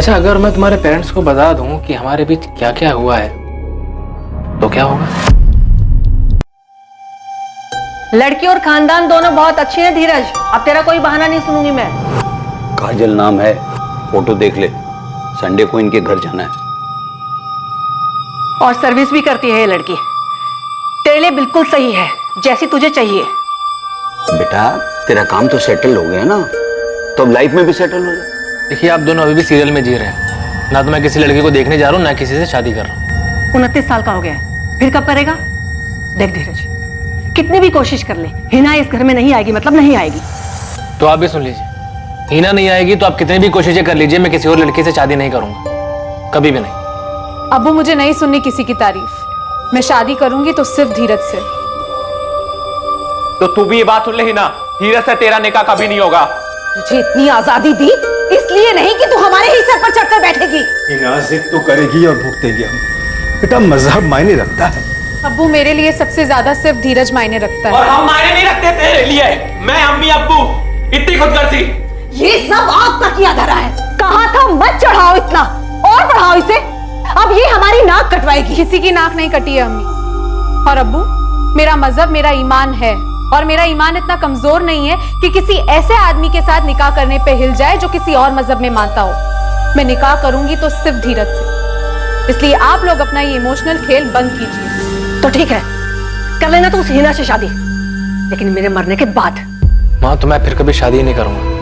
अच्छा, अगर मैं तुम्हारे पेरेंट्स को बता दूं कि हमारे बीच क्या क्या हुआ है तो क्या होगा? लड़की और खानदान दोनों बहुत अच्छे हैं धीरज, अब तेरा कोई बहाना नहीं सुनूंगी मैं। काजल नाम है, फोटो देख ले। संडे को इनके घर जाना है। और सर्विस भी करती है ये लड़की। तेरे लिए बिल्कुल सही है, जैसी तुझे चाहिए। बेटा तेरा काम तो सेटल हो गया ना, तो अब लाइफ में भी सेटल हो जाए। देखिए, आप दोनों अभी भी सीरियल में जी रहे हैं। ना तो मैं किसी लड़की को देखने जा रहा हूँ, ना किसी से शादी कर रहा हूँ। 29 साल का हो गया है, फिर कब करेगा? देख धीरज, कितनी भी कोशिश कर ले, हिना इस घर में नहीं आएगी, मतलब नहीं आएगी। तो आप भी सुन लीजिए, हिना नहीं आएगी तो आप कितनी भी कोशिशें कर लीजिए, मैं किसी और लड़की से शादी नहीं करूंगा, कभी भी नहीं। अब्बू, मुझे नहीं सुननी किसी की तारीफ। मैं शादी करूंगी तो सिर्फ धीरज से। तो तू भी ये बात सुन ले हिना, धीरज से तेरा निकाह कभी नहीं होगा। तुझे इतनी आजादी दी इसलिए नहीं कि तू हमारे ही सर पर चढ़कर बैठेगी। हिना जिद तो करेगी और भुगतेगी हम। बेटा मजहब मायने रखता है। अब्बू, मेरे लिए सबसे ज्यादा सिर्फ धीरज मायने रखता है। और हम मायने नहीं रखते तेरे लिए। मैं, अम्मी, अब्बू, इतनी खुदगर्जी। ये सब आपका किया धरा है। कहा था मत चढ़ाओ इतना, और बढ़ाओ इसे। अब ये हमारी नाक कटवाएगी। किसी की नाक नहीं कटी है अम्मी। और अब्बू, मेरा मजहब मेरा ईमान है, और मेरा ईमान इतना कमजोर नहीं है कि किसी ऐसे आदमी के साथ निकाह करने पे हिल जाए जो किसी और मजहब में मानता हो। मैं निकाह करूंगी तो सिर्फ धीरज से। इसलिए आप लोग अपना ये इमोशनल खेल बंद कीजिए। तो ठीक है, कर लेना तो उस हिना से शादी, लेकिन मेरे मरने के बाद। माँ, तो मैं फिर कभी शादी नहीं करूंगा।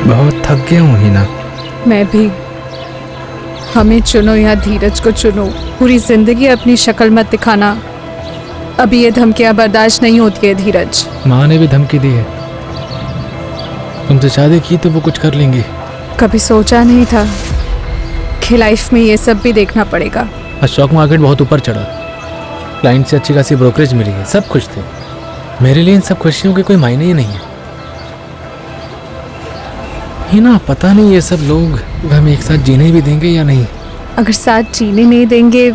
बहुत थक गया हूँ हिना। मैं भी। हमें चुनो या धीरज को चुनो, पूरी जिंदगी अपनी शक्ल मत दिखाना। अभी ये धमकियां बर्दाश्त नहीं होती है धीरज। माँ ने भी धमकी दी है, तुमसे शादी की तो वो कुछ कर लेंगी। कभी सोचा नहीं था कि लाइफ में ये सब भी देखना पड़ेगा। आज स्टॉक मार्केट बहुत ऊपर चढ़ा, क्लाइंट से अच्छी खासी ब्रोकरेज मिली है, सब खुश थे। मेरे लिए इन सब खुशियों के कोई मायने ही नहीं है। हिना, पता नहीं ये सब लोग हमें एक साथ जीने भी देंगे या नहीं। अगर साथ जीने नहीं देंगे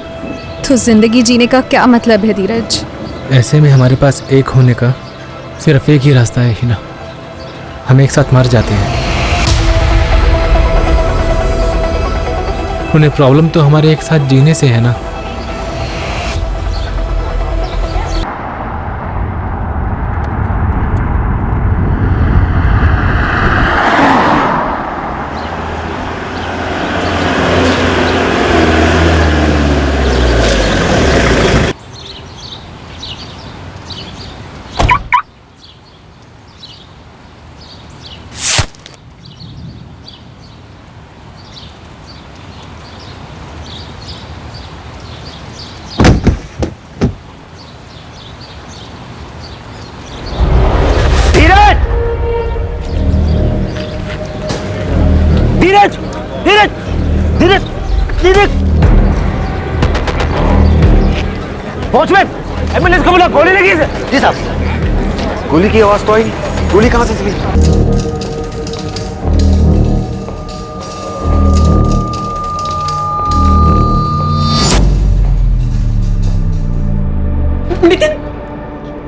तो जिंदगी जीने का क्या मतलब है धीरज? ऐसे में हमारे पास एक होने का सिर्फ एक ही रास्ता है हिना, हम एक साथ मर जाते हैं। उन्हें प्रॉब्लम तो हमारे एक साथ जीने से है ना। धीरज, धीरज, धीरज, धीरज। वॉचमैन, एम्बुलेंस को बुला, गोली लगी है। जी साहब। गोली की आवाज तो आई, गोली कहां से चली? नितिन,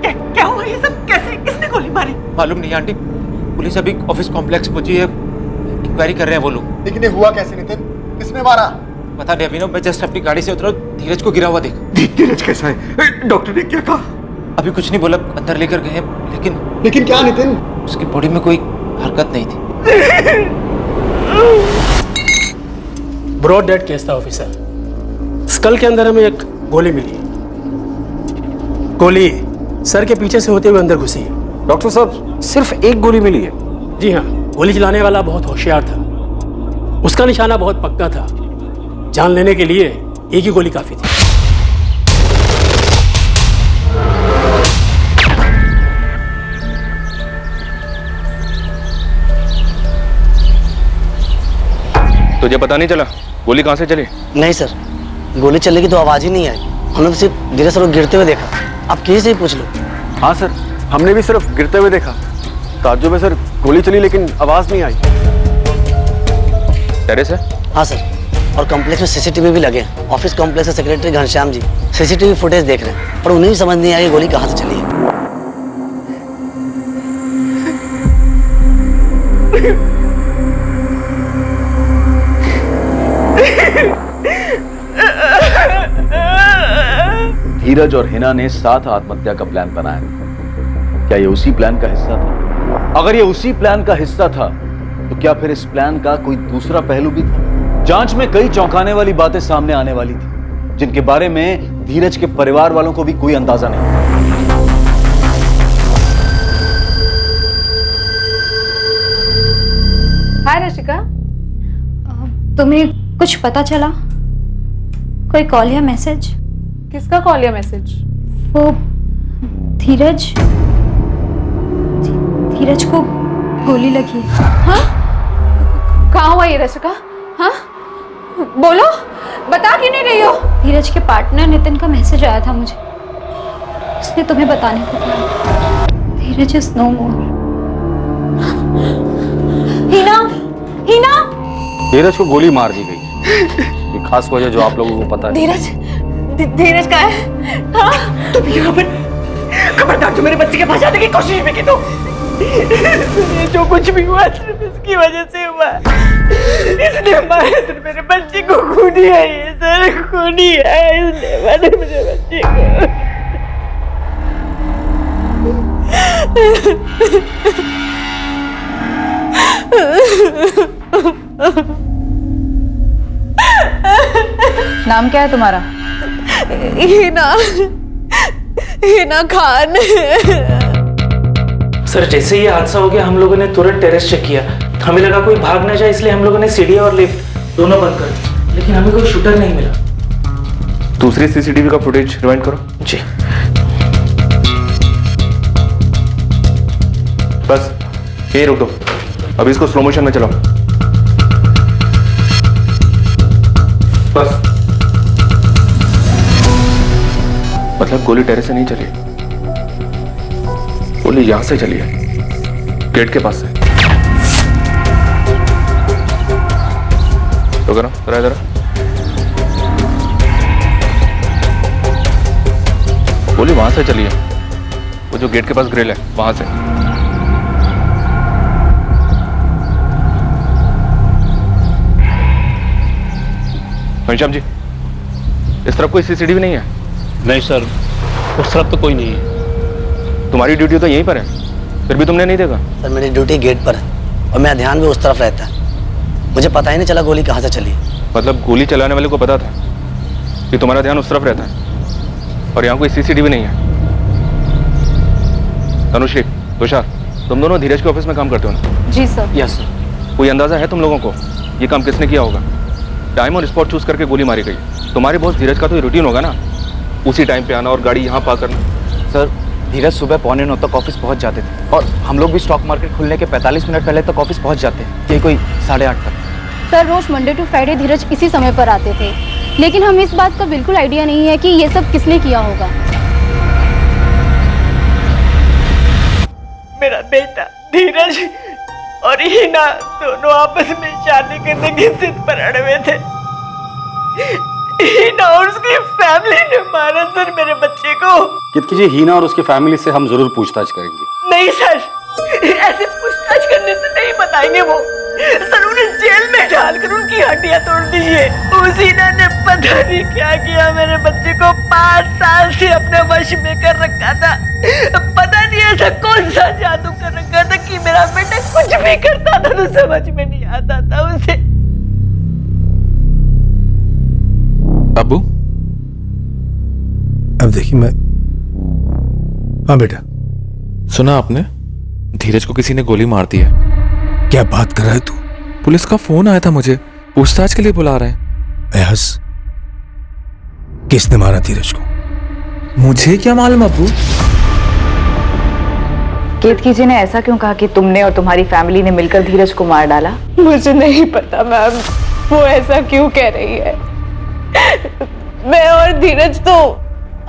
क्या हुआ ये सब? कैसे, किसने गोली मारी? मालूम नहीं आंटी, पुलिस अभी ऑफिस कॉम्प्लेक्स पहुंची है, इंक्वायरी कर रहे हैं वो लोग। लेकिन ये हुआ कैसे नितिन? किसने मारा? पता नहीं अभिनव, मैं जस्ट अपनी गाड़ी से उतरा, धीरज को गिरा हुआ देख। धीरज कैसा है? डॉक्टर ने क्या कहा? अभी कुछ नहीं बोला, अंदर लेकर गए, लेकिन क्या नितिन? उसकी बॉडी में कोई हरकत नहीं थी। ब्रॉड डेड केस था ऑफिसर। स्कल के अंदर हमें एक गोली मिली। गोली सर के पीछे से होते हुए अंदर घुसी है। डॉक्टर साहब, सिर्फ एक गोली मिली है? जी हाँ, गोली चलाने वाला बहुत होशियार था, उसका निशाना बहुत पक्का था। जान लेने के लिए एक ही गोली काफी थी। तुझे पता नहीं चला गोली कहां से चली? नहीं सर, गोली चलने की तो आवाज ही नहीं आई। हमने तो सिर्फ धीरज सर को गिरते हुए देखा। आप किसी से ही पूछ लो। हाँ सर, हमने भी सिर्फ गिरते हुए देखा। ताज्जुब में सर, गोली चली लेकिन आवाज नहीं आई। टेरेस है? हाँ सर, और कॉम्प्लेक्स में सीसीटीवी भी लगे हैं। ऑफिस कॉम्प्लेक्स से secretary Ghanshyam ji CCTV footage देख रहे हैं, पर उन्हें भी समझ नहीं आई गोली कहाँ से चली है। धीरज और हिना ने साथ आत्महत्या का प्लान बनाया, क्या ये उसी प्लान का हिस्सा था? अगर ये उसी प्लान का हिस्सा था तो क्या फिर इस प्लान का कोई दूसरा पहलू भी था? जांच में कई चौंकाने वाली बातें सामने आने वाली थी, जिनके बारे में धीरज के परिवार वालों को भी कोई अंदाजा नहीं। हाय रशिका, तुम्हें कुछ पता चला? कोई कॉल या मैसेज? किसका कॉल या मैसेज? वो धीरज को गोली लगी। हाँ? कहाँ हुआ ये रशिका? हाँ? बोलो, बता क्यों नहीं रही हो? धीरज के पार्टनर नितिन का मैसेज आया था मुझे, उसने तुम्हें बताने को कहा। धीरज इज नो मोर। हिना, हिना, धीरज को गोली मार दी गई। ये खास वजह जो आप लोगों को पता है। धीरज का है? हाँ? तुम यहाँ पर खबरदार जो मेरे बच्चे के पास जाने की कोशिश भी की तो जो कुछ भी हुआ सिर्फ इसकी वजह से हुआ। इसने मारा सिर्फ मेरे बच्चे को, खूनी है ये सर, खूनी है, इसने मारा मेरे बच्चे को। नाम क्या है तुम्हारा? हिना खान। सर जैसे ये हादसा हो गया हम लोगों ने तुरंत टेरेस चेक किया, हमें लगा कोई भाग ना जाए, इसलिए हम लोगों ने सीढ़ी और लिफ्ट दोनों बंद कर दी, लेकिन हमें कोई शूटर नहीं मिला। दूसरी सीसीटीवी का फुटेज रिवाइंड करो। जी बस ये रुक दो, अभी इसको स्लो मोशन में चलाओ। बस मतलब गोली टेरेस से नहीं चली, गोली यहां से चली है, गेट के पास से। तो करो जरा जरा, गोली वहां से चली है, वो जो गेट के पास ग्रिल है वहां से। घनश्याम जी, इस तरफ कोई सीसीटीवी नहीं है? नहीं सर, उस तरफ तो कोई नहीं है। तुम्हारी ड्यूटी तो यहीं पर है, फिर भी तुमने नहीं देखा? सर मेरी ड्यूटी गेट पर है और मेरा ध्यान भी उस तरफ रहता है, मुझे पता ही नहीं चला गोली कहाँ से चली। मतलब गोली चलाने वाले को पता था कि तुम्हारा ध्यान उस तरफ रहता है और यहाँ कोई सीसीटीवी नहीं है? तनुश्री, तुषार, तुम दोनों धीरज के ऑफिस में काम करते हो ना? जी सर। Yes sir. कोई अंदाजा है तुम लोगों को ये काम किसने किया होगा? टाइम और स्पॉट चूज करके गोली मारी गई। तुम्हारे बॉस धीरज का तो रूटीन होगा ना, उसी टाइम पे आना और गाड़ी यहाँ पार्क करना। सर धीरज सुबह 8:45 तक ऑफिस पहुँच जाते थे और हम लोग भी स्टॉक मार्केट खुलने के 45 मिनट पहले तक ऑफिस पहुँच जाते हैं, ये कोई 8:30 तक। सर रोज मंडे टू फ्राइडे धीरज इसी समय पर आते थे, लेकिन हमें इस बात का बिल्कुल आइडिया नहीं है कि ये सब किसने किया होगा। मेरा बेटा धीरज और हिना दोनों आपस में शादी करने की जिद पर अड़े हुए थे। हिना और उसकी फैमिली ने मारा सर मेरे बच्चे को। कितकी जी, हीना और उसकी फैमिली से हम जरूर पूछताछ करेंगे। नहीं सर, ऐसे पूछताछ करने से नहीं बताएंगे वो। सर उन्हें जेल में डालकर उनकी हड्डियां तोड़ दीजिए। उस हिना ने पता नहीं क्या किया, मेरे बच्चे को 5 साल से अपने वश में कर रखा था। पता नहीं ऐसा कौन सा जादू कर रखा था कि मेरा बेटा कुछ भी करता था तो समझ में नहीं आता था उसे। बाबू अब देखिए मैं, हाँ बेटा। सुना आपने, धीरज को किसी ने गोली मार दी है। क्या बात कर रहा है तू? पुलिस का फोन आया था मुझे, पूछताछ के लिए बुला रहे हैं। एहस, किसने मारा धीरज को? मुझे क्या मालूम अब्बू। केतकी जी ने ऐसा क्यों कहा कि तुमने और तुम्हारी फैमिली ने मिलकर धीरज को मार डाला? मुझे नहीं पता मैम, वो ऐसा क्यों कह रही है। मैं और धीरज तो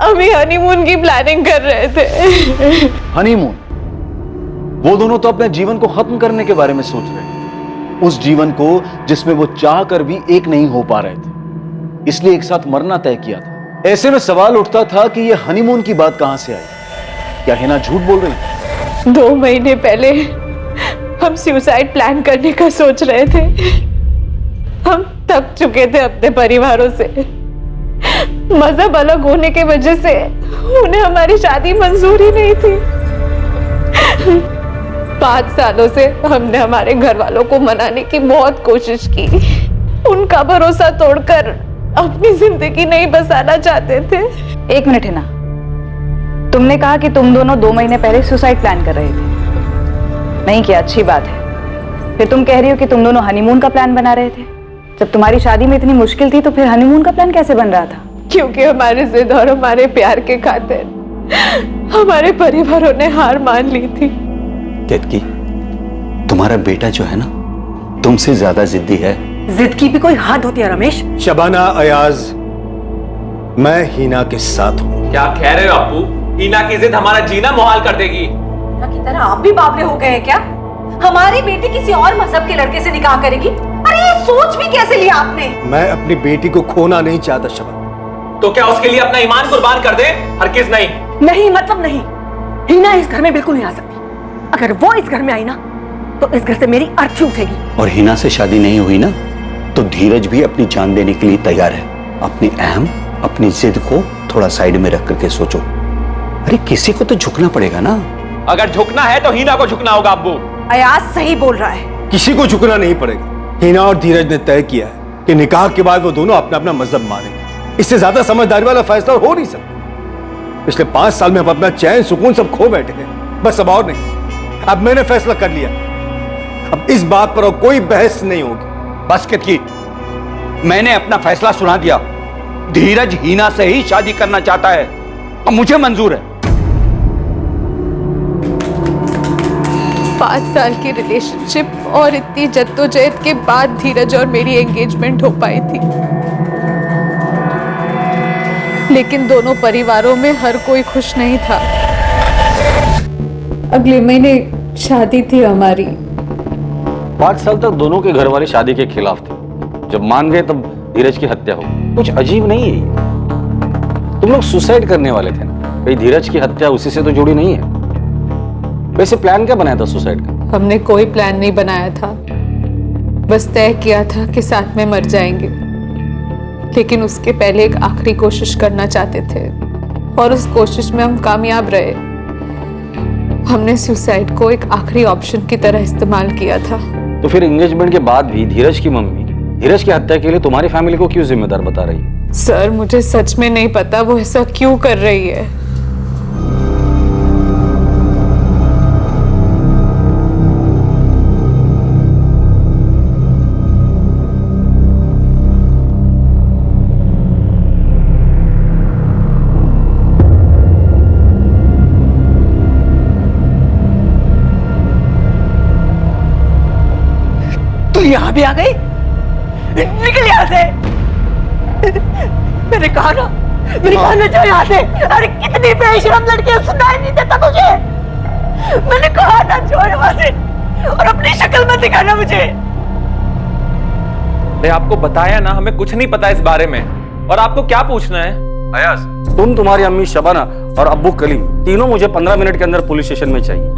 अभी हनीमून की प्लानिंग कर रहे थे। हनीमून? वो दोनों तो अपने जीवन को खत्म करने के बारे में सोच रहे थे, उस जीवन को जिसमें वो चाह कर भी एक नहीं हो पा रहे थे, इसलिए एक साथ मरना तय किया था। ऐसे में सवाल उठता था कि ये हनीमून की बात कहां से आई। क्या हिना झूठ बोल रही है? 2 महीने पहले हम सुसाइड प्लान करने का सोच रहे थे। हम थक चुके थे अपने परिवारों से। मजहब अलग होने के वजह से उन्हें हमारी शादी मंजूर ही नहीं थी। 5 सालों से हमने हमारे घर वालों को मनाने की बहुत कोशिश की। उनका भरोसा तोड़कर अपनी जिंदगी नहीं बसाना चाहते थे। 1 मिनट है ना, तुमने कहा कि तुम दोनों 2 महीने पहले सुसाइड प्लान कर रहे थे। नहीं किया, अच्छी बात है। फिर तुम कह रही हो कि तुम दोनों हनीमून का प्लान बना रहे थे। जब तुम्हारी शादी में इतनी मुश्किल थी तो फिर हनीमून का प्लान कैसे बन रहा था? क्योंकि हमारे जिद और हमारे प्यार के खातिर हमारे परिवारों ने हार मान ली थी। केतकी, तुम्हारा बेटा जो है ना तुमसे ज्यादा जिद्दी है। जिद की भी कोई हद होती है रमेश। शबाना, अयाज, मैं हीना के साथ हूं। क्या कह रहे हो अप्पू? हीना की जिद हमारा जीना मुहाल कर देगी। की तरह आप भी बावले हो गए हैं क्या? हमारी बेटी किसी और मजहब के लड़के से निकाह करेगी? अरे ये सोच भी कैसे लिया आपने? मैं अपनी बेटी को खोना नहीं चाहता शबाना। तो क्या उसके लिए अपना ईमान कुर्बान कर दे? हरगिज़ नहीं। नहीं मतलब नहीं। हीना इस घर में बिल्कुल नहीं आ सकती। अगर वो इस घर में आई ना तो इस घर से मेरी अर्थी उठेगी। और हीना से शादी नहीं हुई ना तो धीरज भी अपनी जान देने के लिए तैयार है। अपनी अहम, अपनी जिद को थोड़ा साइड में रख करके सोचो। अरे किसी को तो झुकना पड़ेगा ना। अगर झुकना है तो हीना को झुकना होगा अब्बू। अयाज सही बोल रहा है। किसी को झुकना नहीं पड़ेगा। हीना और धीरज ने तय किया है कि निकाह के बाद वो दोनों अपना अपना मजहब मानेंगे। इससे ज्यादा समझदारी वाला फैसला हो नहीं सकता। पिछले 5 साल में हम अपना चैन सुकून सब खो बैठे हैं, बस अब और नहीं। अब मैंने फैसला कर लिया, अब इस बात पर और कोई बहस नहीं होगी। बस केतकी, मैंने अपना फैसला सुना दिया। धीरज हीना से ही शादी करना चाहता है और मुझे मंजूर है। 5 साल की रिलेशनशिप और इतनी जद्दोजहद के बाद धीरज और मेरी एंगेजमेंट हो पाई थी। लेकिन दोनों परिवारों में हर कोई खुश नहीं था। अगले महीने शादी थी हमारी। 5 साल तक दोनों के घर वाले शादी के खिलाफ थे। जब मान गए तब धीरज की हत्या हो। कुछ अजीब नहीं है ये। तुम लोग सुसाइड करने वाले थे ना, कहीं धीरज की हत्या उसी से तो जुड़ी नहीं है? वैसे प्लान क्या बनाया था सुसाइड का? हमने कोई प्लान नहीं बनाया था, बस तय किया था कि साथ में मर जाएंगे। लेकिन उसके पहले एक आखिरी कोशिश करना चाहते थे और उस कोशिश में हम कामयाब रहे। हमने सुसाइड को एक आखिरी ऑप्शन की तरह इस्तेमाल किया था। तो फिर एंगेजमेंट के बाद भी धीरज की मम्मी धीरज की हत्या के लिए तुम्हारी फैमिली को क्यों जिम्मेदार बता रही है? सर, मुझे सच में नहीं पता वो ऐसा क्यों कर रही है। यहाँ भी आ गई? निकल यहाँ से। मैंने कहा ना जो यहाँ से। अरे कितनी बेशरम लड़की है, सुनाई नहीं देता तुझे? मैंने कहा ना जो यहाँ से, और अपनी शक्ल मत दिखाना मुझे। मैं आपको बताया ना, हमें कुछ नहीं पता इस बारे में। और आपको क्या पूछना है? अयाज, तुम, तुम्हारी अम्मी शबाना और अब्बू कलीम तीनों मुझे 15 मिनट के अंदर पुलिस स्टेशन में चाहिए।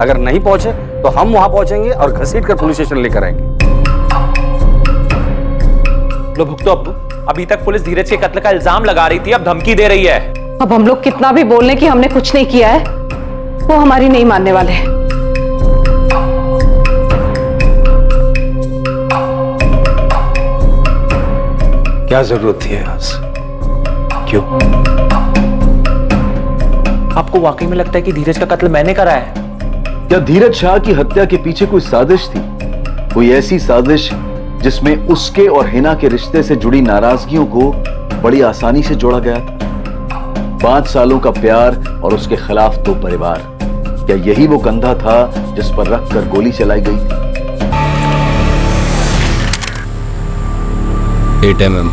अगर नहीं पहुंचे तो हम वहां पहुंचेंगे और घसीट कर पुलिस स्टेशन लेकर आएंगे। लो भुगतो अब्बू। अभी तक पुलिस धीरज के कत्ल का इल्जाम लगा रही थी, अब धमकी दे रही है। अब हम लोग कितना भी बोल लें कि हमने कुछ नहीं किया है, वो हमारी नहीं मानने वाले हैं। क्या जरूरत थी आज? क्यों? आपको वाकई में लगता है कि धीरज का कत्ल मैंने करा है? क्या धीरज शाह की हत्या के पीछे कोई साजिश थी? कोई ऐसी साजिश जिसमें उसके और हिना के रिश्ते से जुड़ी नाराजगियों को बड़ी आसानी से जोड़ा गया था? 5 सालों का प्यार और उसके खिलाफ 2 परिवार, क्या यही वो कंधा था जिस पर रखकर गोली चलाई गई? 8 mm।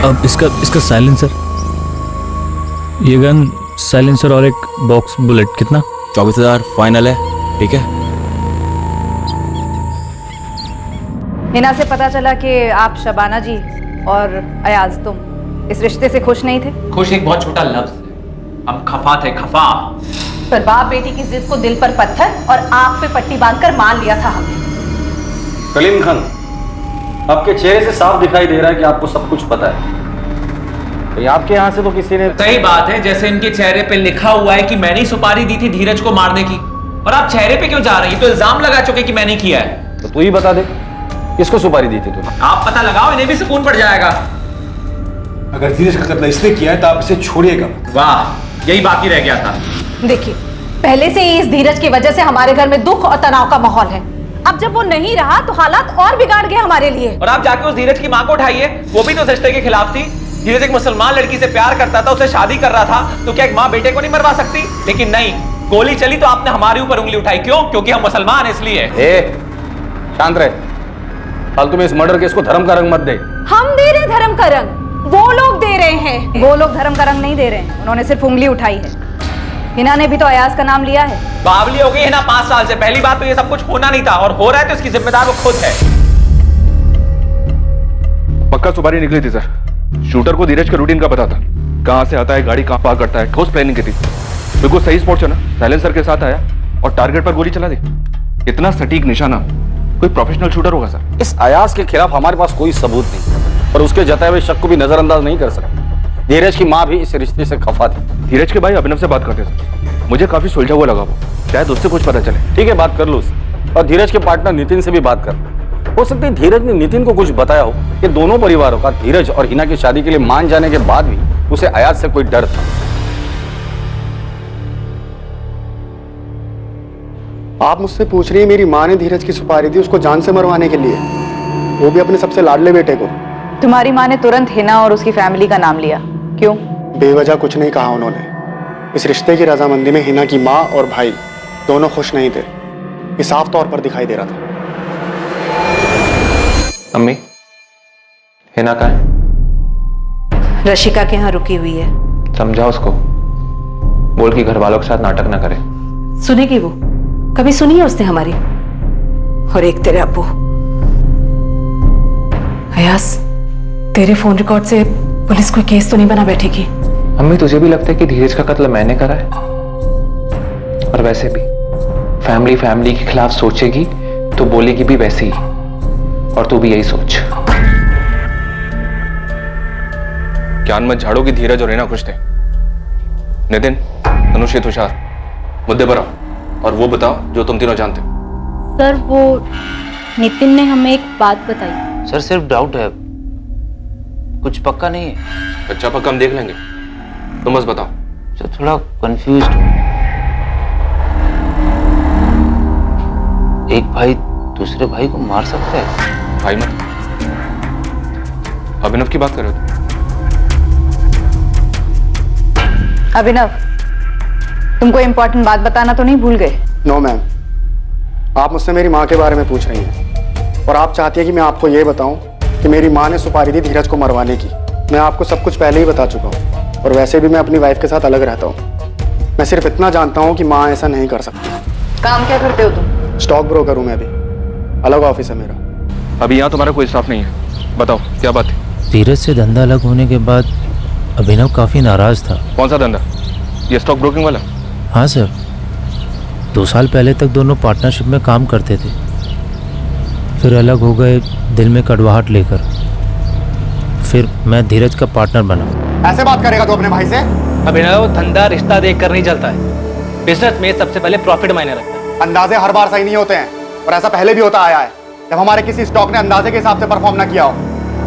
अब इसका साइलेंसर, ये गन, साइलेंसर और एक बॉक्स बुलेट कितना? 24,000 फाइनल है, ठीक है? हिना से पता चला कि आप शबाना जी और अयाज तुम इस रिश्ते से खुश नहीं थे। खुश एक बहुत छोटा लफ्ज है, हम खफा थे, खफा। पर बाप बेटी की जिद को दिल पर पत्थर और आंख पे पट्टी बांधकर मान लिया था हमने। कलीम खान, आपके चेहरे से साफ दिखाई दे रहा है कि आपको सब कुछ पता है। तो आपके यहाँ से तो किसी ने सही बात है, जैसे इनके चेहरे पे लिखा हुआ है कि मैंने ही सुपारी दी थी धीरज को मारने की, और आप चेहरे पे क्यों जा रही है? तो इल्जाम लगा चुके कि मैंने किया है। तो तू ही बता दे किसको सुपारी दी थी तूने? आप पता लगाओ, इन्हें भी सुकून पड़ जाएगा। अगर धीरज का कत्ल इसने किया है तो आप इसे छोड़िएगा। वाह, यही बाकी रह गया था। देखिए, पहले से ही इस धीरज की वजह से हमारे घर में दुख और तनाव का माहौल है। अब जब वो नहीं रहा तो हालात और बिगाड़ गए हमारे लिए। और आप जाके उस धीरज की मां को उठाइए, वो भी तो इस रिश्ते के खिलाफ थी। धीरज एक मुसलमान लड़की से प्यार करता था, उसे शादी कर रहा था, तो क्या एक मां बेटे को नहीं मरवा सकती? लेकिन नहीं, गोली चली तो आपने हमारे ऊपर उंगली उठाई। क्यों? क्योंकि हम मुसलमान हैं इसलिए। शांत रहे, फालतू में इस मर्डर केस को धर्म का रंग मत दे। हम दे रहे धर्म का रंग, वो लोग दे रहे हैं। वो लोग धर्म का रंग नहीं दे रहे हैं, उन्होंने सिर्फ उंगली उठाई है। हिना ने भी तो अयाज का नाम लिया है। बावली हो गई है ना 5 साल से। पहली बात तो ये सब कुछ होना नहीं था, और हो रहा है तो इसकी जिम्मेदार वो खुद है। पक्का सुपारी निकली थी सर। शूटर को धीरज के रूटीन का पता था, कहां से आता है, गाड़ी कहां पार्क करता है, ठोस प्लानिंग की थी। बिल्कुल सही स्पॉट चुना, साइलेंसर के साथ आया और टारगेट पर गोली चला दी। इतना सटीक निशाना कोई प्रोफेशनल शूटर होगा सर। इस अयाज के खिलाफ हमारे पास कोई सबूत नहीं, और उसके जताए हुए शक को भी नजरअंदाज नहीं कर सकते। धीरज की मां भी इस रिश्ते से खफा थी। धीरज के भाई अभिनव से बात करते थे, मुझे काफी सुलझा हुआ लगा वो, शायद उससे कुछ पता चले। ठीक है, बात कर लो उससे, और धीरज के पार्टनर नितिन से भी बात कर। हो सकती है धीरज ने नितिन को कुछ बताया हो कि दोनों परिवारों का धीरज और हिना की शादी के लिए मान जाने के बाद भी उसे अयाज से कोई डर था। आप मुझसे पूछ रही है मेरी माँ ने धीरज की सुपारी दी उसको जान से मरवाने के लिए, वो भी अपने सबसे लाडले बेटे को। तुम्हारी माँ ने तुरंत हिना और उसकी फैमिली का नाम लिया, क्यों? बेवजह कुछ नहीं कहा उन्होंने। इस रिश्ते की रजामंदी में हिना की माँ और भाई दोनों खुश नहीं थे, ये साफ तौर पर दिखाई दे रहा था। अम्मी, हिना कहाँ है? रशिका के यहाँ रुकी हुई है। समझा उसको, बोल कि घर वालों के साथ नाटक ना करे। सुनेगी वो? कभी सुनी है उसने हमारी? और एक तेरे अब्बू। अयास, तेरे फोन रिकॉर्ड से पुलिस कोई केस तो नहीं बना बैठेगी? अम्मी, तुझे भी लगता है कि धीरज का कत्ल मैंने करा है? और वैसे भी फैमिली के खिलाफ सोचेगी तो बोलेगी भी वैसे ही, और तू भी यही सोच। ज्ञान मत झाड़ो कि धीरज और हिना खुश थे। नितिन, अनुष्य, तुषार, मुद्दे पर आओ और वो बताओ जो तुम तीनों जानते हो। सर, वो नितिन ने हमें एक बात बताई। सर सिर्फ डाउट है, कुछ पक्का नहीं है। अच्छा पक्का हम देख लेंगे, तुम बस बताओ। सर थोड़ा कंफ्यूज हूँ। एक भाई दूसरे भाई को मार सकता है? भाई मत, अभिनव की बात कर रहे हो? अभिनव, तुमको इम्पोर्टेंट बात बताना तो नहीं भूल गए? नो मैम, आप मुझसे मेरी माँ के बारे में पूछ रही हैं, और आप चाहती हैं कि मैं आपको ये बताऊं कि मेरी माँ ने सुपारी दी धीरज को मरवाने की। मैं आपको सब कुछ पहले ही बता चुका हूँ, और वैसे भी मैं अपनी वाइफ के साथ अलग रहता हूँ। मैं सिर्फ इतना जानता हूँ कि माँ ऐसा नहीं कर सकती। काम क्या करते हो तुम? स्टॉक ब्रोकर हूँ मैं भी, अलग ऑफिस है मेरा। अभी यहाँ तुम्हारा कोई स्टाफ नहीं है, बताओ क्या बात है? धीरज से धंधा अलग होने के बाद अभिनव काफ़ी नाराज़ था। कौन सा धंधा? ये स्टॉक ब्रोकिंग वाला? हाँ सर, 2 साल पहले तक दोनों पार्टनरशिप में काम करते थे, फिर अलग हो गए दिल में कड़वाहट लेकर। फिर मैं धीरज का पार्टनर बना। ऐसे बात करेगा तो अपने भाई से? अभिनव, धंधा रिश्ता देखकर नहीं चलता है। बिजनेस में सबसे पहले प्रॉफिट मायने रखता है। अंदाजे हर बार सही नहीं होते हैं, और ऐसा पहले भी होता आया है जब हमारे किसी स्टॉक ने अंदाजे के हिसाब से परफॉर्म ना किया हो।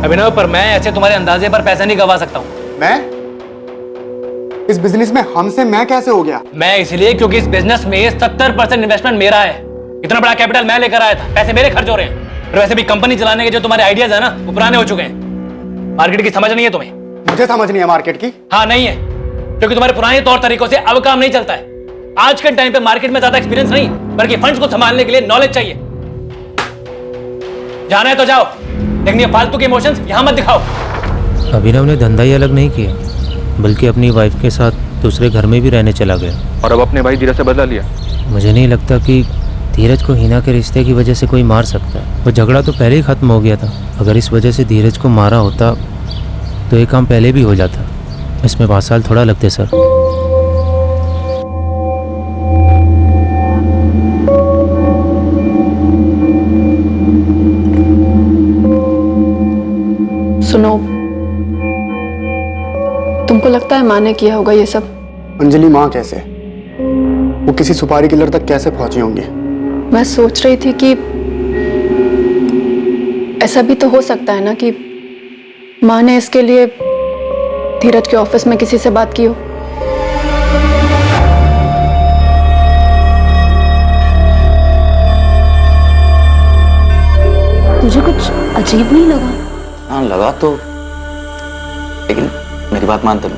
अभिनव, पर मैं ऐसे तुम्हारे अंदाजे पर पैसा नहीं गवा सकता हूँ। मैं इस बिजनेस में हमसे मैं कैसे हो गया? मैं इसलिए क्योंकि इस बिजनेस में 70% इन्वेस्टमेंट मेरा है। इतना बड़ा कैपिटल मैं लेकर आया था, पैसे मेरे खर्च हो रहे हैं। और वैसे भी कंपनी चलाने के जो तुम्हारे आइडियाज है ना, वो पुराने हो चुके हैं। मार्केट की समझ नहीं है तुम्हें? मुझे समझ नहीं है मार्केट की। हाँ नहीं है, क्योंकि तुम्हारे पुराने तौर तरीकों से अब काम नहीं चलता है। आज के टाइम पे मार्केट में ज्यादा एक्सपीरियंस नहीं, बल्कि फंड्स को संभालने के लिए नॉलेज चाहिए। जाना है तो जाओ, लेकिन ये फालतू के इमोशंस यहां मत दिखाओ। अभिनव ने धंधा ही अलग नहीं किया, बल्कि अपनी वाइफ के साथ दूसरे घर में भी रहने चला गया। और अब अपने भाई धीरज से बदला लिया। मुझे नहीं लगता कि धीरज को हिना के रिश्ते की वजह से कोई मार सकता है। वो झगड़ा तो पहले ही खत्म हो गया था। अगर इस वजह से धीरज को मारा होता तो ये काम पहले भी हो जाता। इसमें 5 साल थोड़ा लगते सर। तुमको लगता है माँ ने किया होगा ये सब? अंजलि माँ कैसे? वो किसी सुपारी किलर तक कैसे पहुंची होंगी? मैं सोच रही थी कि ऐसा भी तो हो सकता है ना कि माँ ने इसके लिए धीरज के ऑफिस में किसी से बात की हो। तुझे कुछ अजीब नहीं लगा? हाँ लगा तो, लेकिन मेरी बात मान तुम,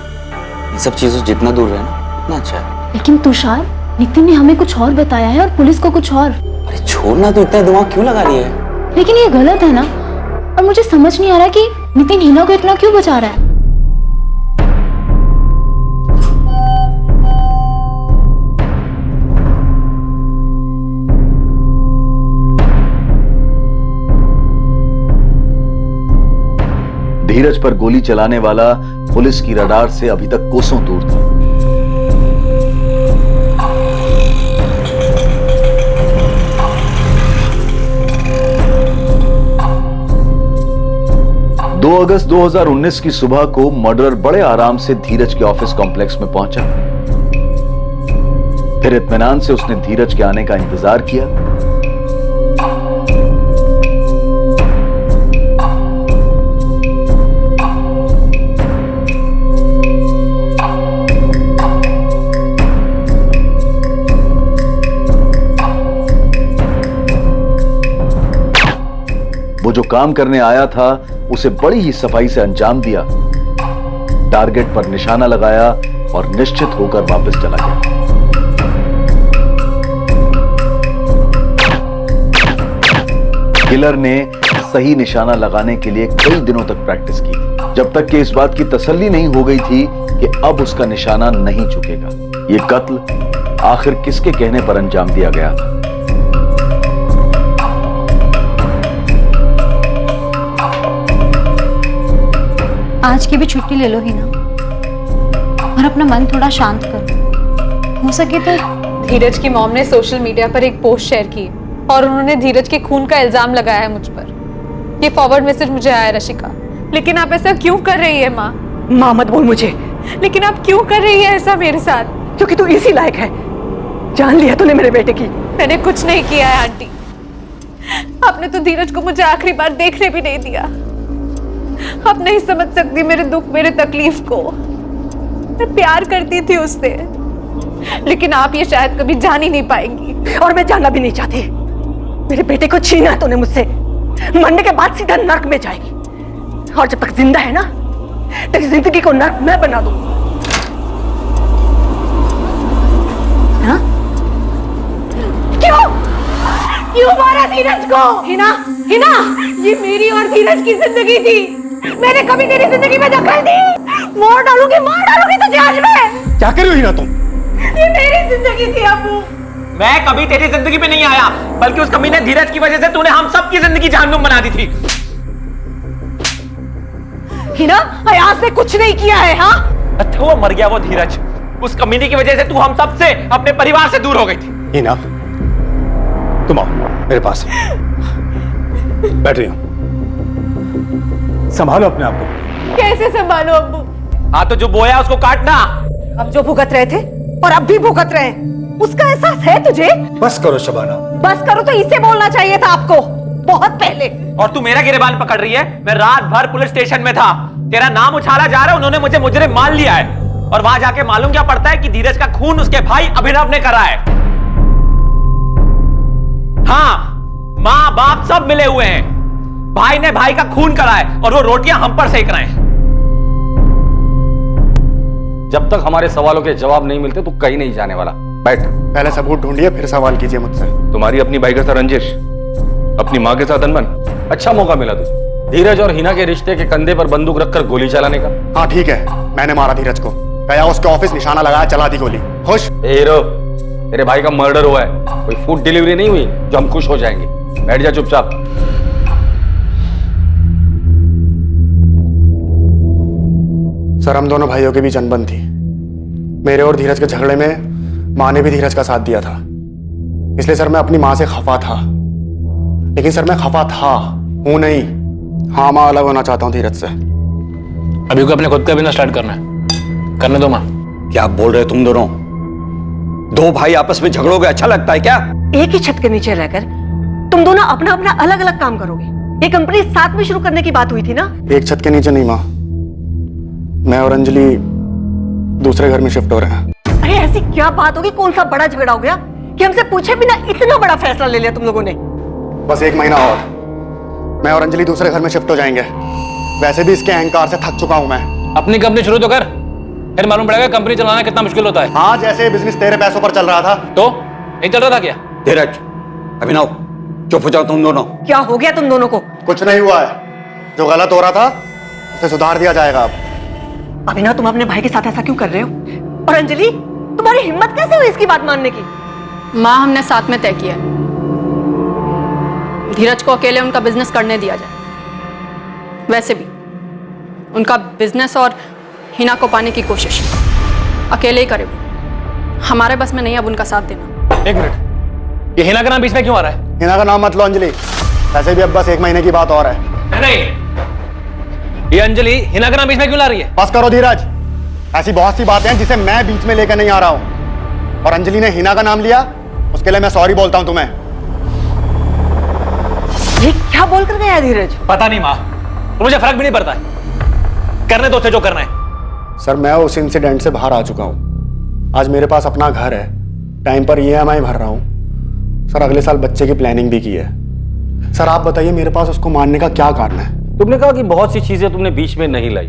इन सब चीजों से जितना दूर रहे ना उतना अच्छा है। लेकिन तुषार, नितिन ने हमें कुछ और बताया है और पुलिस को कुछ और। अरे छोड़ना, तो इतना दिमाग क्यों लगा रही है? लेकिन ये गलत है ना, और मुझे समझ नहीं आ रहा कि नितिन हिना को इतना क्यों बचा रहा है। धीरज पर गोली चलाने वाला पुलिस की रडार से अभी तक कोसों दूर था। दो अगस्त 2019 की सुबह को मर्डरर बड़े आराम से धीरज के ऑफिस कॉम्प्लेक्स में पहुंचा। फिर इत्मीनान से उसने धीरज के आने का इंतजार किया। वो जो काम करने आया था उसे बड़ी ही सफाई से अंजाम दिया, टारगेट पर निशाना लगाया और निश्चित होकर वापस चला गया। किलर ने सही निशाना लगाने के लिए कई दिनों तक प्रैक्टिस की, जब तक कि इस बात की तसल्ली नहीं हो गई थी कि अब उसका निशाना नहीं चुकेगा। यह कत्ल आखिर किसके कहने पर अंजाम दिया गया था? आज की भी छुट्टी ले लो हिना, और अपना मन थोड़ा शांत करो। हो सके तो धीरज की मॉम ने सोशल मीडिया पर एक पोस्ट शेयर की और उन्होंने धीरज के खून का इल्जाम लगाया है मुझ पर। ये फॉरवर्ड मैसेज मुझे आया रशिका, लेकिन आप ऐसा क्यों कर रही है माँ? माँ मत बोल मुझे। लेकिन आप क्यों कर रही है ऐसा मेरे साथ? क्योंकि तू इसी लायक है। जान लिया तूने मेरे बेटे की। मैंने कुछ नहीं किया है आंटी, आपने तो धीरज को मुझे आखिरी बार देखने भी नहीं दिया। आप नहीं समझ सकती मेरे दुख, मेरे तकलीफ को। मैं प्यार करती थी उससे, लेकिन आप ये शायद कभी जान ही नहीं पाएंगी। और मैं जानना भी नहीं चाहती। मेरे बेटे को छीना है तूने मुझसे, मरने के बाद सीधा नर्क में जाएगी। और जब तक जिंदा है ना, तेरी जिंदगी को नर्क मैं बना दूं। हाँ? क्यों क्यों मारा धीरज को? हिना, हिना, ये मेरी और धीरज की जिंदगी थी। मैंने कभी तेरी जिंदगी में दखल दी? मार डालूंगी तुझे आज मैं। क्या कर रही हो हिना तुम? ये मेरी जिंदगी थी अबू। मैं कभी तेरी जिंदगी में नहीं आया, बल्कि उस कमीने धीरज की वजह से तूने हम सबकी जिंदगी जहन्नुम बना दी थी। हिना, अयाज ने कुछ नहीं किया है। हाँ, अच्छा वो मर गया वो धीरज। उस कमीने की वजह से तू हम सबसे, अपने परिवार से दूर हो गई थी। हिना, तुम आओ मेरे पास, बैठ रही हो। संभालो अपने आप को। कैसे संभालो अब्बू? हाँ तो जो बोया उसको काटना। अब जो भुगत रहे थे और अब भी भुगत रहे, उसका एहसास है तुझे? बस करो शबाना, बस करो तो इसे बोलना चाहिए था आपको बहुत पहले। और तू मेरा गिरेबान पकड़ रही है। मैं रात भर पुलिस स्टेशन में था, तेरा नाम उछाला जा रहा है। उन्होंने मुझे मुजरिम मान लिया है, और वहां जाके मालूम क्या पड़ता है कि धीरज का खून उसके भाई अभिनव ने करा है। हाँ, माँ बाप सब मिले हुए हैं। भाई ने भाई का खून करा है और वो रोटियां हम पर सेक रहे हैं। जब तक हमारे सवालों के जवाब नहीं मिलते तो कहीं नहीं जाने वाला। बैठ, पहले सबूत ढूंढिए फिर सवाल कीजिए मुझसे। तुम्हारी अपनी भाई के साथ रंजिश, अपनी माँ के साथ अनबन। अच्छा मौका मिला तुझे धीरज और हिना के रिश्ते के कंधे पर बंदूक रखकर गोली चलाने का। हाँ ठीक है, मैंने मारा धीरज को, गया उसके ऑफिस, निशाना लगाया, चला दी गोली। खुश? हीरो, तेरे भाई का मर्डर हुआ है, कोई फूड डिलीवरी नहीं हुई जो हम खुश हो जाएंगे। बैठ जा चुपचाप। सर, हम दोनों भाइयों के बीच अनबन थी। मेरे और धीरज के झगड़े में माँ ने भी धीरज का साथ दिया था, इसलिए सर मैं अपनी माँ से खफा था। लेकिन सर मैं खफा था, हूं नहीं। हाँ, मैं अलग होना चाहता हूँ धीरज से। अभी को अपने खुद का बिजनेस स्टार्ट करना है। करने दो माँ। क्या बोल रहे हो तुम दोनों? दो भाई आपस में झगड़ोगे अच्छा लगता है क्या? एक ही छत के नीचे रहकर तुम दोनों अपना अपना अलग अलग काम करोगे। ये कंपनी साथ में शुरू करने की बात हुई थी ना? एक छत के नीचे नहीं माँ, मैं और अंजलि दूसरे घर में शिफ्ट हो रहे हैं। अरे ऐसी क्या बात होगी, कौन सा बड़ा झगड़ा हो गया कि हमसे पूछे बिना इतना बड़ा फैसला ले लिया तुम लोगों ने? बस 1 महीना और, मैं और अंजलि दूसरे घर में शिफ्ट हो जाएंगे। वैसे भी इसके अहंकार से थक चुका हूं मैं। अपनी कंपनी शुरू तो कर, फिर मालूम पड़ेगा कंपनी चलाना कितना मुश्किल होता है। हाँ, जैसे बिजनेस तेरे पैसों पर चल रहा था। तो नहीं चल रहा था क्या? धीरज, अभिनव, चुप हो जाओ तुम दोनों। क्या हो गया तुम दोनों को? कुछ नहीं हुआ है, जो गलत हो रहा था उसे सुधार दिया जाएगा अब। अभिनव, तुम अपने भाई के साथ ऐसा क्यों कर रहे हो? और अंजलि, तुम्हारी हिम्मत कैसे हुई इसकी बात मानने की? माँ, हमने साथ में तय किया है, धीरज को अकेले उनका बिजनेस करने दिया जाए। वैसे भी उनका बिजनेस और हिना को पाने की कोशिश अकेले ही करे वो, हमारे बस में नहीं अब उनका साथ देना। 1 मिनट, ये हिना का नाम बीच में क्यों आ रहा है? हिना का नाम मत लो अंजलि, वैसे भी अब बस 1 महीने की बात और है। नहीं, ये अंजलि हिना का नाम बीच में क्यों ला रही है? बस करो धीरज, ऐसी बहुत सी बातें हैं जिसे मैं बीच में लेकर नहीं आ रहा हूं। और अंजलि ने हिना का नाम लिया, उसके लिए मैं सॉरी बोलता हूं तुम्हें। ये क्या बोल कर गया धीरज? पता नहीं माँ, मुझे फर्क भी नहीं पड़ता है, करने दो उसे जो करना है। सर, मैं उस इंसिडेंट से बाहर आ चुका हूं। आज मेरे पास अपना घर है, टाइम पर EMI भर रहा हूं। सर, अगले साल बच्चे की प्लानिंग भी की है। सर, आप बताइए मेरे पास उसको मारने का क्या कारण है? तुमने कहा कि बहुत सी चीजें तुमने बीच में नहीं लाई,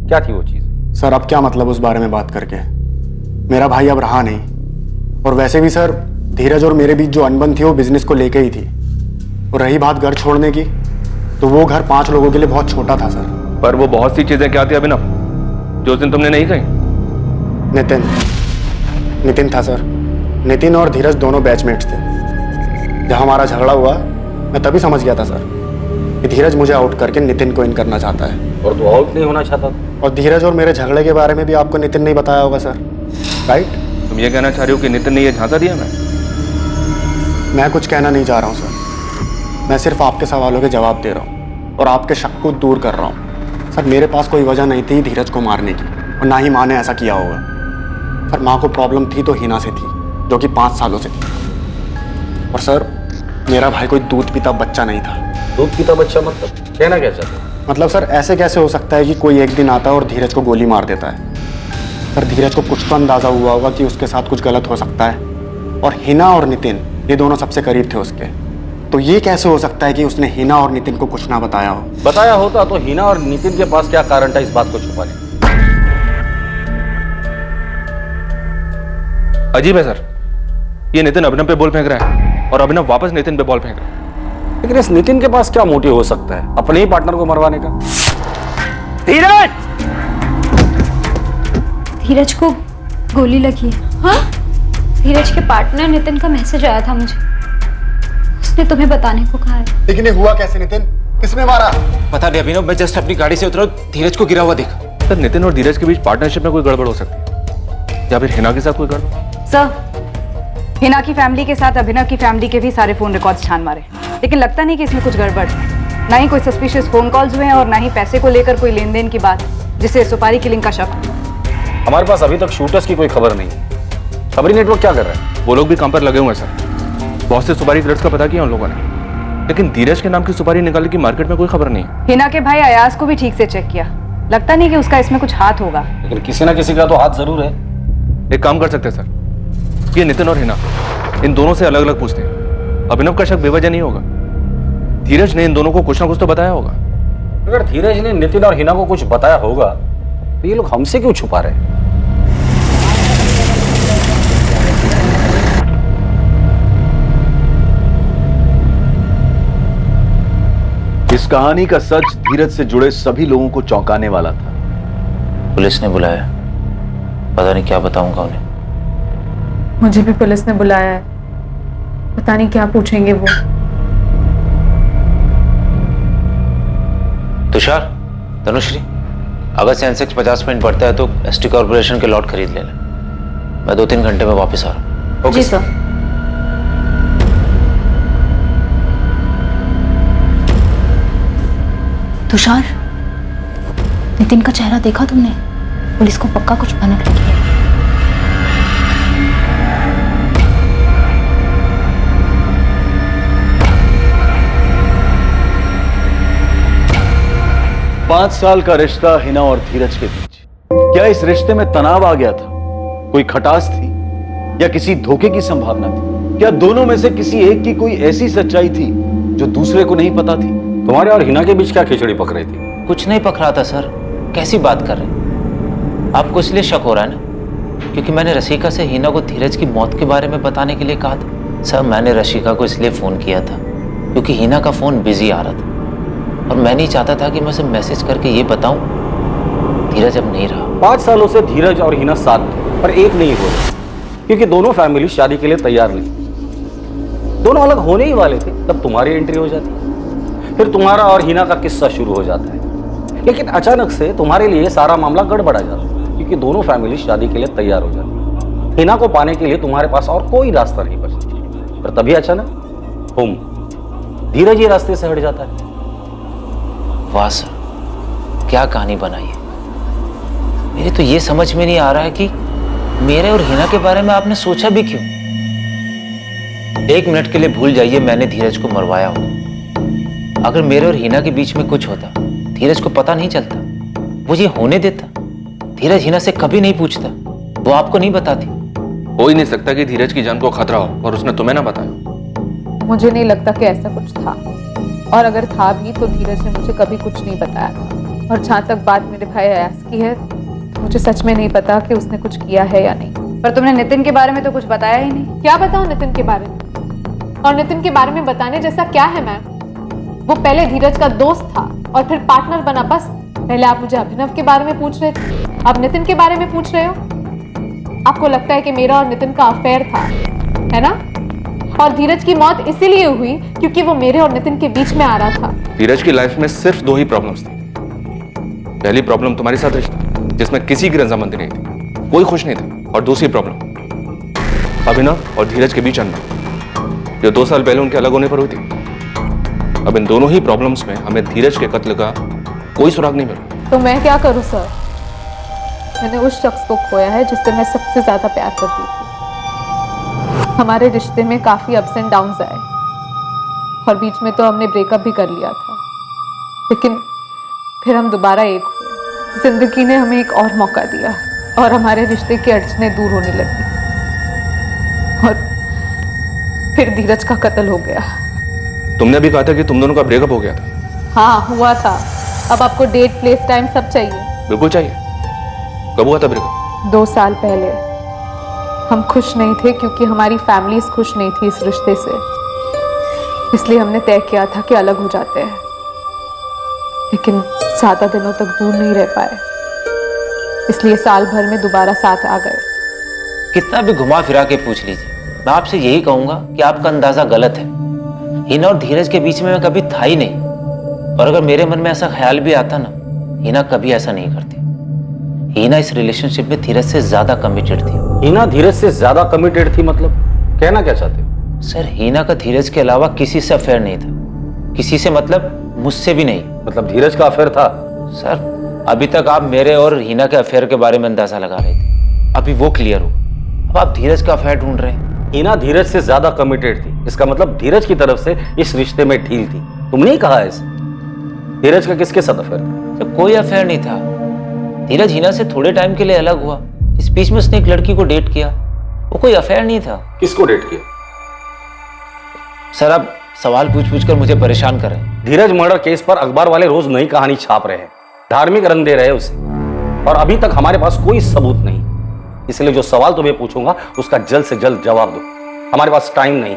क्या थी वो चीज? सर, अब क्या मतलब उस बारे में बात करके? मेरा भाई अब रहा नहीं, और वैसे भी सर, धीरज और मेरे बीच जो अनबन थी वो बिजनेस को लेके ही थी। और रही बात घर छोड़ने की, तो वो घर 5 लोगों के लिए बहुत छोटा था सर। पर वो बहुत सी चीजें क्या थी अभिनव जो उस दिन तुमने नहीं कही? नितिन था सर। नितिन और धीरज दोनों बैचमेट्स थे। जब हमारा झगड़ा हुआ, मैं तभी समझ गया था सर कि धीरज मुझे आउट करके नितिन को इन करना चाहता है। और तू आउट नहीं होना चाहता? और धीरज और मेरे झगड़े के बारे में भी आपको नितिन नहीं बताया होगा सर, राइट? तुम ये कहना चाह रहे हो कि नितिन ने ये झांसा दिया? मैं कुछ कहना नहीं चाह रहा हूँ सर, मैं सिर्फ आपके सवालों के जवाब दे रहा हूँ और आपके शक को दूर कर रहा हूँ। सर, मेरे पास कोई वजह नहीं थी धीरज को मारने की, और ना ही माँ ने ऐसा किया होगा। सर, माँ को प्रॉब्लम थी तो हिना से थी, जो कि 5 सालों से थी। और सर, मेरा भाई कोई दूध पीता बच्चा नहीं था। दूध पीता बच्चा मतलब कहना क्या चाहते हो? मतलब सर, ऐसे कैसे हो सकता है कि कोई एक दिन आता है और धीरज को गोली मार देता है? सर, धीरज को कुछ तो अंदाजा हुआ होगा कि उसके साथ कुछ गलत हो सकता है, और हिना और नितिन ये दोनों सबसे करीब थे उसके। तो ये कैसे हो सकता है कि उसने हिना और नितिन को कुछ ना बताया हो? बताया होता तो हिना और नितिन के पास क्या कारण था इस बात को छुपाने? अजीब है सर, ये नितिन अभिनव पे बॉल फेंक रहा है और अभिनव वापस नितिन पे बॉल फेंक रहा है। लेकिन इस नितिन के पास क्या मोटिव हो सकता है अपने ही पार्टनर को मरवाने का? धीरज! धीरज को गोली लगी है। हाँ? धीरज के पार्टनर नितिन का मैसेज आया था मुझे, उसने तुम्हें बताने को कहा है। लेकिन ये हुआ कैसे नितिन? किसने मारा? पता नहीं अभिनव, मैं जस्ट अपनी गाड़ी से उतरा, धीरज को गिरा हुआ देखा। सर, नितिन और धीरज के बीच पार्टनरशिप में कोई गड़बड़ हो सकती है, या फिर हिना के साथ कोई गड़बड़? सर, हिना की फैमिली के साथ अभिनव की फैमिली के भी सारे फोन रिकॉर्ड्स छान मारे, लेकिन लगता नहीं कि इसमें कुछ गड़बड़ है। ना ही कोई सस्पिशियस फोन कॉल्स हुए हैं और ना ही पैसे को लेकर कोई लेन देन की बात जिससे सुपारी किलिंग का शक। हमारे पास अभी तक शूटर्स की कोई खबर नहीं है। खबरी नेटवर्क क्या कर रहा है? वो लोग भी काम पर लगे हुए हैं सर। बहुत से सुपारी क्रेड्स का पता किया उन लोगों ने, लेकिन धीरज के नाम की सुपारी निकालने की मार्केट में कोई खबर नहीं है। हिना के भाई अयाज को भी ठीक से चेक किया, लगता नहीं कि उसका इसमें कुछ हाथ होगा। लेकिन किसी ना किसी का तो हाथ जरूर है। एक काम कर सकते हैं सर, ये नितिन और हिना इन दोनों से अलग अलग पूछते हैं। अभिनव का शक बेवजह नहीं होगा, धीरज ने इन दोनों को कुछ ना कुछ तो बताया होगा। अगर धीरज ने नितिन और हिना को कुछ बताया होगा तो ये लोग हमसे क्यों छुपा रहे हैं? इस कहानी का सच धीरज से जुड़े सभी लोगों को चौंकाने वाला था। पुलिस ने बुलाया, पता नहीं क्या बताऊंगा उन्हें। मुझे भी पुलिस ने बुलाया है, पता नहीं क्या पूछेंगे वो। तुषार, तनुश्री, अगर सेंसेक्स 50 पॉइंट बढ़ता है तो ST कॉर्पोरेशन के लॉट खरीद लेना। मैं 2-3 घंटे में वापस आ रहा हूँ। जी सर। तुषार, नितिन का चेहरा देखा तुमने? पुलिस को पक्का कुछ भनक लगी है। पांच साल का रिश्ता हिना और धीरज के बीच, क्या इस रिश्ते में तनाव आ गया था? कोई खटास थी या किसी धोखे की संभावना थी? क्या दोनों में से किसी एक की कोई ऐसी सच्चाई थी जो दूसरे को नहीं पता थी? तुम्हारे और हिना के बीच क्या खिचड़ी पक रही थी? कुछ नहीं पक रहा था सर। कैसी बात कर रहे हैं? आपको इसलिए शक हो रहा है ना क्योंकि मैंने रशिका से हिना को धीरज की मौत के बारे में बताने के लिए कहा था। सर मैंने रशिका को इसलिए फ़ोन किया था क्योंकि हिना का फ़ोन बिजी आ रहा था और मैं नहीं चाहता था कि मैं उसे मैसेज करके ये बताऊं धीरज अब नहीं रहा। 5 सालों से धीरज और हिना साथ थे पर एक नहीं हो रहे क्योंकि दोनों फैमिली शादी के लिए तैयार नहीं। दोनों अलग होने ही वाले थे तब तुम्हारी एंट्री हो जाती, फिर तुम्हारा और हिना का किस्सा शुरू हो जाता है। लेकिन अचानक से तुम्हारे लिए सारा मामला गड़बड़ा जाता है क्योंकि दोनों फैमिली शादी के लिए तैयार हो जाती। हिना को पाने के लिए तुम्हारे पास और कोई रास्ता नहीं बचता, पर तभी अचानक धीरज ही रास्ते से हट जाता है। वाह सर, क्या कहानी बनाई है। मेरी तो ये समझ में नहीं आ रहा है कि मेरे और हिना के बारे में आपने सोचा भी क्यों। 1 मिनट के लिए भूल जाइए मैंने धीरज को मरवाया होगा। अगर मेरे और हिना के बीच में कुछ होता, धीरज को पता नहीं चलता, वो ये होने देता? धीरज हिना से कभी नहीं पूछता, वो आपको नहीं बताती। हो ही नहीं सकता कि धीरज की जान को खतरा हो और उसने तुम्हें ना बताया। मुझे नहीं लगता कि ऐसा कुछ था, और अगर था भी तो धीरज ने मुझे कभी कुछ नहीं बताया था। और जहाँ तक बात मेरे भाई अयास की है, तो मुझे सच में नहीं पता कि उसने कुछ किया है या नहीं। पर तुमने नितिन के बारे में तो कुछ बताया ही नहीं। क्या बताऊं नितिन के बारे में? और नितिन के बारे में बताने जैसा क्या है मैम? वो पहले धीरज का दोस्त था और फिर पार्टनर बना। बस पहले आप मुझे अभिनव के बारे में पूछ रहे थे, अब नितिन के बारे में पूछ रहे हो। आपको लगता है कि मेरा और नितिन का अफेयर था, है ना? और धीरज की मौत इसीलिए हुई क्योंकि वो मेरे और नितिन के बीच में आ रहा था। धीरज की लाइफ में सिर्फ 2 ही प्रॉब्लम्स थी। पहली प्रॉब्लम तुम्हारे साथ रिश्ता जिसमें किसी की रजामंदी नहीं थी, कोई खुश नहीं था। और दूसरी प्रॉब्लम अभिनव और धीरज के बीच अनबन, जो 2 साल पहले उनके अलग होने पर हुई थी। अब इन दोनों ही प्रॉब्लम्स में हमें धीरज के कत्ल का कोई सुराग नहीं मिला। तो मैं क्या करूं सर? मैंने उस शख्स को खोया है जिससे मैं सबसे ज्यादा प्यार करती थी। हमारे रिश्ते में काफी अप्स एंड डाउन्स आए और बीच में तो हमने ब्रेकअप भी कर लिया था, लेकिन फिर हम दोबारा एक हुए। जिंदगी ने हमें एक और मौका दिया और हमारे रिश्ते की अड़चनें दूर होने लगी। और फिर धीरज का कत्ल हो गया। तुमने अभी कहा था कि तुम दोनों का ब्रेकअप हो गया था। हाँ हुआ था। अब आपको डेट, प्लेस, टाइम सब चाहिए? बिल्कुल चाहिए। कब हुआ था ब्रेकअप? 2 साल पहले। हम खुश नहीं थे क्योंकि हमारी फैमिलीज खुश नहीं थी इस रिश्ते से, इसलिए हमने तय किया था कि अलग हो जाते हैं। लेकिन ज्यादा दिनों तक दूर नहीं रह पाए, इसलिए साल भर में दोबारा साथ आ गए। कितना भी घुमा फिरा के पूछ लीजिए, मैं आपसे यही कहूंगा कि आपका अंदाजा गलत है। हिना और धीरज के बीच में मैं कभी था ही नहीं, और अगर मेरे मन में ऐसा ख्याल भी आता ना, हिना कभी ऐसा नहीं करती। हिना इस रिलेशनशिप में धीरज से ज्यादा कमिटेड थी। हिना धीरज से ज्यादा कमिटेड थी मतलब कहना क्या चाहते हो? सर हिना का धीरज के अलावा किसी से अफेयर नहीं था। किसी से मतलब मुझसे भी नहीं। मतलब धीरज का अफेयर था? सर अभी तक आप मेरे और हिना के अफेयर के बारे में अंदाजा लगा रहे थे, अभी वो क्लियर हो। अब आप धीरज का अफेयर ढूंढ रहे हैं। हिना धीरज से ज्यादा कमिटेड थी, इसका मतलब धीरज की तरफ से इस रिश्ते में ढील थी। तुमने ही कहा ऐसे। धीरज का किसके साथ अफेयर था? सर कोई अफेयर नहीं था। धीरज हिना से थोड़े टाइम के लिए अलग हुआ, इस बीच में उसने एक लड़की को डेट किया, वो कोई अफेयर नहीं था। किसको डेट किया? सर आप सवाल पूछ पूछ कर मुझे परेशान कर रहे हैं। धीरज मर्डर केस पर अखबार वाले रोज नई कहानी छाप रहे हैं, धार्मिक रंग दे रहे हैं उसे, और अभी तक हमारे पास कोई सबूत नहीं। इसलिए जो सवाल तुम्हें पूछूंगा उसका जल्द से जल्द जवाब दो। हमारे पास टाइम नहीं।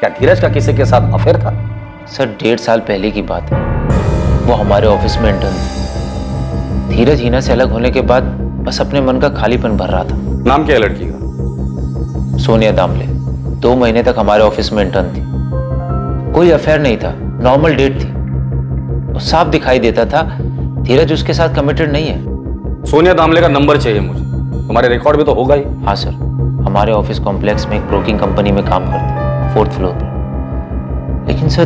क्या धीरज का किसी के साथ अफेयर था? सर 1.5 साल पहले की बात है, वो हमारे ऑफिस में इंटर्न थी। धीरज हिना से अलग होने के बाद बस अपने मन का खालीपन भर रहा था। नाम क्या है लड़की का? सोनिया दामले। 2 महीने तक हमारे ऑफिस में इंटर्न थी। कोई अफेयर नहीं था, नॉर्मल डेट थी। वो साफ दिखाई देता था धीरज उसके साथ कमिटेड नहीं है। सोनिया दामले का नंबर चाहिए मुझे, तुम्हारे रिकॉर्ड में तो होगा ही। हाँ सर, हमारे ऑफिस कॉम्प्लेक्स में एक ब्रोकिंग कंपनी में काम करते, 4th फ्लोर पर। लेकिन सर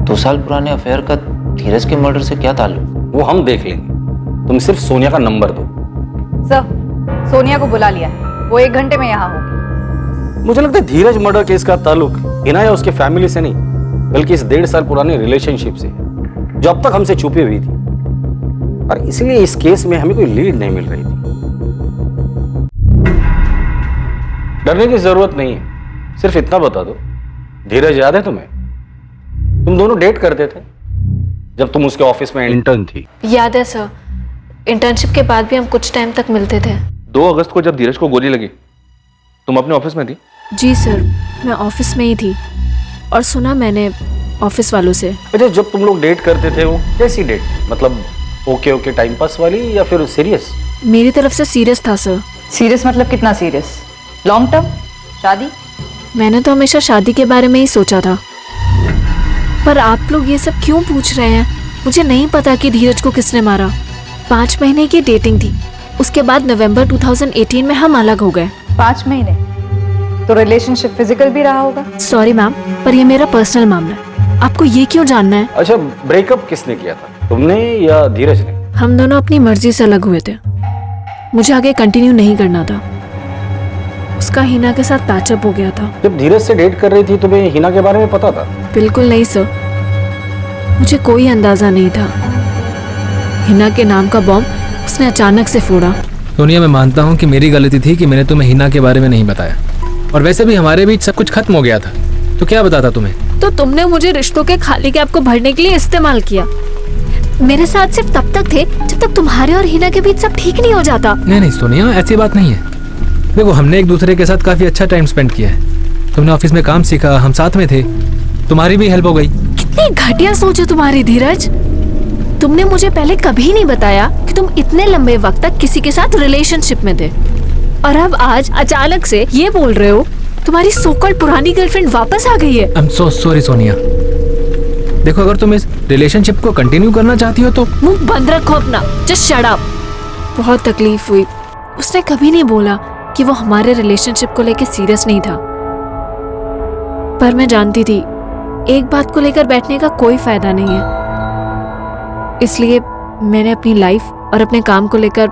2 साल पुराने अफेयर का धीरज के मर्डर से क्या ताल्लुक? वो हम देख लेंगे, तुम सिर्फ सोनिया का नंबर दो। सर, सोनिया को बुला लिया है, वो 1 घंटे में यहाँ होगी। मुझे लगता है धीरज मर्डर केस का ताल्लुक हिना या उसके फैमिली से नहीं, बल्कि इस 1.5 साल पुराने रिलेशनशिप से है, जो अब तक हमसे छुपी हुई थी, और इसलिए इस केस में हमें कोई लीड नहीं मिल रही थी। डरने की जरूरत नहीं है, सिर्फ इतना बता दो, धीरज याद है तुम्हें? तुम दोनों डेट करते थे जब तुम उसके ऑफिस में इंटर्न थी। याद है सर, इंटर्नशिप के बाद भी हम कुछ टाइम तक मिलते थे। 2 अगस्त को जब धीरज को गोली लगी, तुम अपने ऑफिस में थी? जी सर, मैं ऑफिस में ही थी और सुना मैंने ऑफिस वालों से। अच्छा, जब तुम लोग डेट करते थे वो कैसी डेट, मतलब ओके टाइम पास वाली या फिर सीरियस? मेरी तरफ से सीरियस था सर। सीरियस मतलब कितना सीरियस? लॉन्ग टर्म, शादी? मैंने तो हमेशा शादी के बारे में ही सोचा था, पर आप लोग ये सब क्यों पूछ रहे हैं? मुझे नहीं पता कि धीरज को किसने मारा। 5 महीने की डेटिंग थी, उसके बाद नवंबर 2018 में हम अलग हो गए। 5 महीने? तो रिलेशनशिप फिजिकल भी रहा होगा। सॉरी मैम, पर ये मेरा पर्सनल मामला है, आपको ये क्यों जानना है? अच्छा, ब्रेकअप किसने किया था, तुमने या धीरज ने? हम दोनों अपनी मर्जी से अलग हुए थे, मुझे आगे कंटिन्यू नहीं करना था। उसका हिना के साथ पैचअप हो गया था। जब धीरज से डेट कर रही थी तुम्हें हिना के बारे में पता था? बिल्कुल नहीं सर, मुझे कोई अंदाजा नहीं था। हिना के नाम का बॉम्ब उसने अचानक से फोड़ा। सोनिया, मैं मानता हूँ कि मेरी गलती थी कि मैंने तुम्हें हिना के बारे में नहीं बताया, और वैसे भी हमारे बीच सब कुछ खत्म हो गया था, तो क्या बताता तुम्हें? तो तुमने मुझे रिश्तों के खाली गैप को भरने के लिए इस्तेमाल किया। मेरे साथ सिर्फ तब तक थे जब तक तुम्हारे और हिना के बीच सब ठीक नहीं हो जाता। नहीं सोनिया, ऐसी बात नहीं है। देखो, हमने एक दूसरे के साथ काफी अच्छा टाइम स्पेंड किया है। तुमने ऑफिस में काम सीखा, हम साथ में थे, तुम्हारी भी हेल्प हो गई। कितनी घटिया सोच है तुम्हारी धीरज। तुमने मुझे पहले कभी नहीं बताया कि तुम इतने लंबे वक्त तक किसी के साथ रिलेशनशिप में थे, और अब आज अचानक से ये बोल रहे हो तुम्हारी सो-कॉल्ड पुरानी गर्लफ्रेंड वापस आ गई है। I am so sorry Sonia. देखो, अगर तुम इस रिलेशनशिप को कंटिन्यू करना चाहती हो तो मुंह बंद रखो अपना, जस्ट शट अप। बहुत तकलीफ हुई, उसने कभी नहीं बोला कि वो हमारे रिलेशनशिप को लेकर सीरियस नहीं था, पर मैं जानती थी एक बात को लेकर बैठने का कोई फायदा नहीं है, इसलिए मैंने अपनी लाइफ और अपने काम को लेकर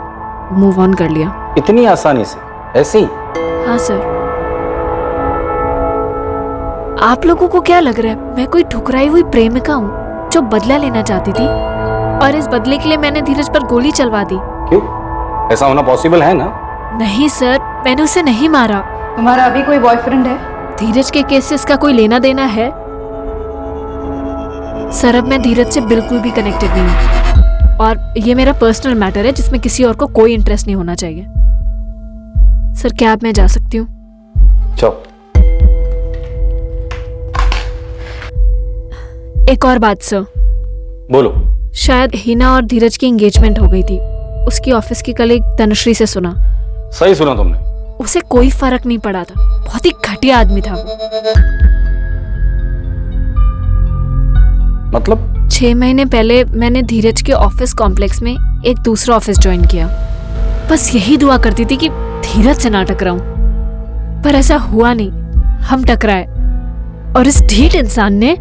मूव ऑन कर लिया। इतनी आसानी से? ऐसे ही? हाँ सर। आप लोगों को क्या लग रहा है मैं कोई ठुकराई हुई प्रेमिका हूँ जो बदला लेना चाहती थी, और इस बदले के लिए मैंने धीरज पर गोली चलवा दी? क्यों, ऐसा होना पॉसिबल है ना? नहीं सर, मैंने उसे नहीं मारा। तुम्हारा अभी कोई बॉयफ्रेंड है? धीरज के केस से इसका कोई लेना देना है? सर, अब मैं धीरज से बिल्कुल भी कनेक्टेड नहीं हूँ, और ये मेरा पर्सनल मैटर है जिसमें किसी और को कोई इंटरेस्ट नहीं होना चाहिए। सर, क्या अब मैं जा सकती हूँ? चलो। एक और बात सर। बोलो। शायद हिना और धीरज की एंगेजमेंट हो गई थी, उसकी ऑफिस की कलीग तनुश्री से सुना। सही सुना तुमने। उसे कोई फर्क नहीं पड़ा था, बहुत ही घटिया आदमी था वो। मतलब? 6 महीने पहले मैंने धीरज के ऑफिस कॉम्प्लेक्स में एक दूसरा ऑफिस ज्वाइन किया। बस यही दुआ करती थी कि धीरज से ना टकराऊं, पर ऐसा हुआ नहीं, हम टकराए, और इस ढीठ इंसान ने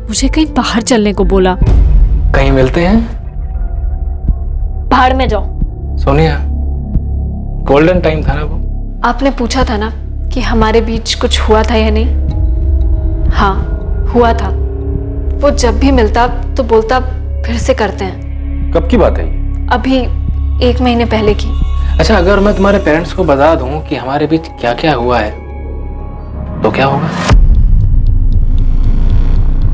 मुझे कहीं बाहर चलने को बोला। कहीं मिलते हैं? बाहर में जाओ। सोनिया, गोल्डन टाइम था ना वो। आपने पूछा था ना कि हमारे बीच कुछ हुआ था या नहीं? हाँ, हुआ था। वो जब भी मिलता तो बोलता फिर से करते हैं। कब की बात है ये? अभी 1 महीने पहले की। अच्छा, अगर मैं तुम्हारे पेरेंट्स को बता दूं कि हमारे बीच क्या क्या हुआ है तो क्या होगा?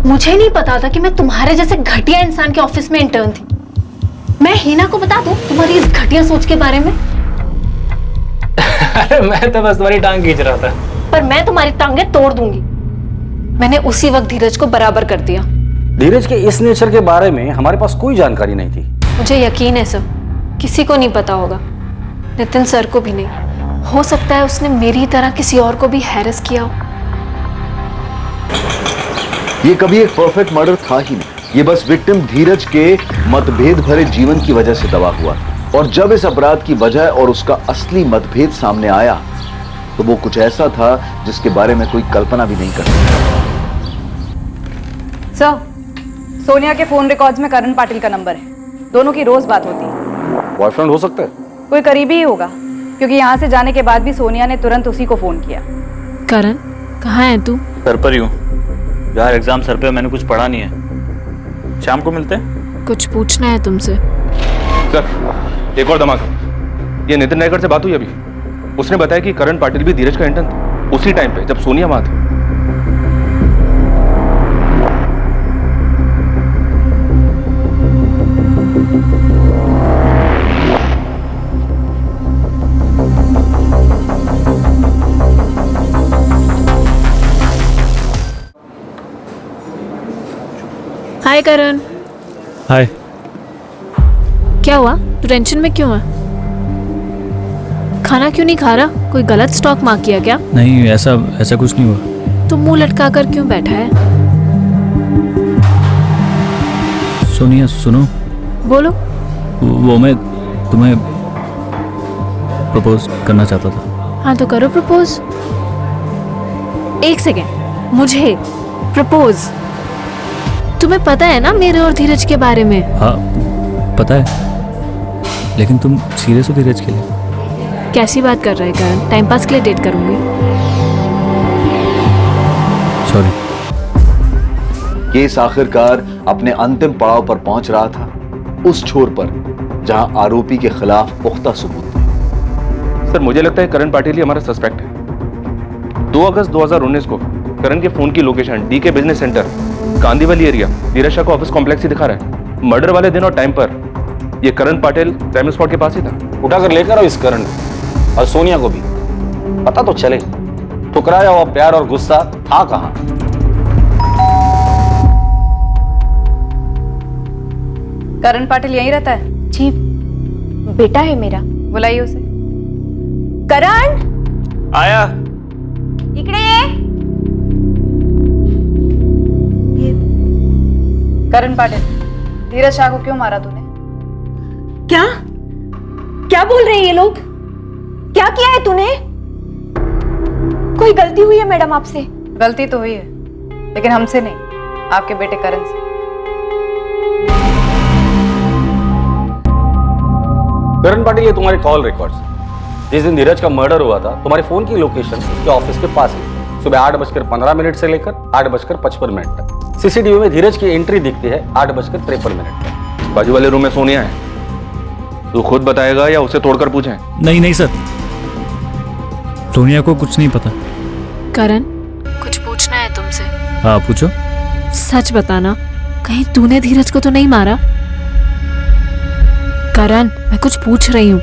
मुझे नहीं पता था कि मैं तुम्हारे जैसे घटिया इंसान के ऑफिस में इंटर्न थी। मैं हिना को बता दूं तुम्हारी इस घटिया सोच के बारे में? अरे मैं तो बस तुम्हारी टांग खींच रहा था। पर मैं तुम्हारी टांगें तोड़ दूंगी। मैंने उसी वक्त धीरज को बराबर कर दिया। धीरज के इस नेचर के बारे में हमारे पास कोई जानकारी नहीं थी। मुझे यकीन है सर, किसी को नहीं पता होगा, नितिन सर को भी नहीं। हो सकता है उसने मेरी तरह किसी और को भी हैरेस किया हो। ये कभी एक परफेक्ट मर्डर था ही नहीं, ये बस विक्टिम धीरज के मतभेद भरे जीवन की वजह से तबाह हुआ। और जब इस अपराध की वजह और उसका असली मतभेद सामने आया तो वो कुछ ऐसा था जिसके बारे में कोई कल्पना भी नहीं कर सकता। सर, सोनिया के फोन रिकॉर्ड्स में करण पाटिल का नंबर है। दोनों की रोज बात होती है। बॉयफ्रेंड हो सकता है? कोई करीबी ही होगा, क्योंकि यहाँ से जाने के बाद भी सोनिया ने तुरंत उसी को फोन किया। करण, कहाँ है तू? सर पर ही हूँ यार, एग्जाम सर पे, मैंने कुछ पढ़ा नहीं है। शाम को मिलते हैं। कुछ पूछना है तुमसे। सर एक और धमाका। ये नितिन नायकर से बात हुई अभी। उसने बताया कि करण पाटिल भी धीरज का इंटर्न था उसी टाइम पे जब सोनिया वहां थी। हाय करण। हाय। क्या हुआ? तू टेंशन में क्यों है? खाना क्यों नहीं खा रहा? कोई गलत स्टॉक मार्क किया क्या? नहीं, ऐसा कुछ नहीं हुआ। तू मुंह लटका कर क्यों बैठा है? सोनिया सुनो। बोलो। वो मैं तुम्हें प्रपोज करना चाहता था। हाँ तो करो प्रपोज। एक सेकेंड, मुझे प्रपोज? तुम्हें पता है ना मेरे और धीरज के बारे में? हाँ पता है, लेकिन तुम सीरियस हो धीरज के लिए? कैसी बात कर रहे हैं करण? टाइम पास के लिए डेट करूंगी। सॉरी। केस आखिरकार अपने अंतिम पड़ाव पर पहुंच रहा था, उस छोर पर जहां आरोपी के खिलाफ पुख्ता सबूत थे। सर मुझे लगता है करण पाटिल ही हमारा सस्पेक्ट है। 2 अगस्त 2019 को करण के फोन की लोकेशन डी के बिजनेस सेंटर कांदीवली एरिया धीरज शाह को ऑफिस कॉम्प्लेक्स ही दिखा रहा है। मर्डर वाले दिन और टाइम पर ये करण पाटिल क्राइम स्पॉट के पास ही था। उठाकर लेकर आओ इस करण और सोनिया को भी, पता तो चले ठुकराया हुआ प्यार और गुस्सा था कहां। करण पाटिल यहीं रहता है? जी बेटा है मेरा। बुलाइए उसे। करण आया। इकडे ये। करण पाटिल, धीरज शाह को क्यों मारा तूने? क्या क्या बोल रहे हैं ये लोग? क्या किया है तूने? कोई गलती हुई है मैडम आपसे? गलती तो हुई है, लेकिन हमसे नहीं, आपके बेटे करण से। करण पाटिल, ये तुम्हारे कॉल रिकॉर्ड्स। जिस दिन धीरज का मर्डर हुआ था, तुम्हारे फोन की लोकेशन उसके ऑफिस के पास है। सुबह 8:15 से लेकर 8:55 तक सीसीटीवी में धीरज की एंट्री दिखती है 8:53 तक। बाजू वाले रूम में सोनिया है। तू खुद बताएगा या उसे तोड़कर पूछें? नहीं सर, सोनिया को कुछ नहीं पता। करण, कुछ पूछना है तुमसे। हाँ पूछो। सच बताना, कहीं तूने धीरज को तो नहीं मारा? करण, मैं कुछ पूछ रही हूँ।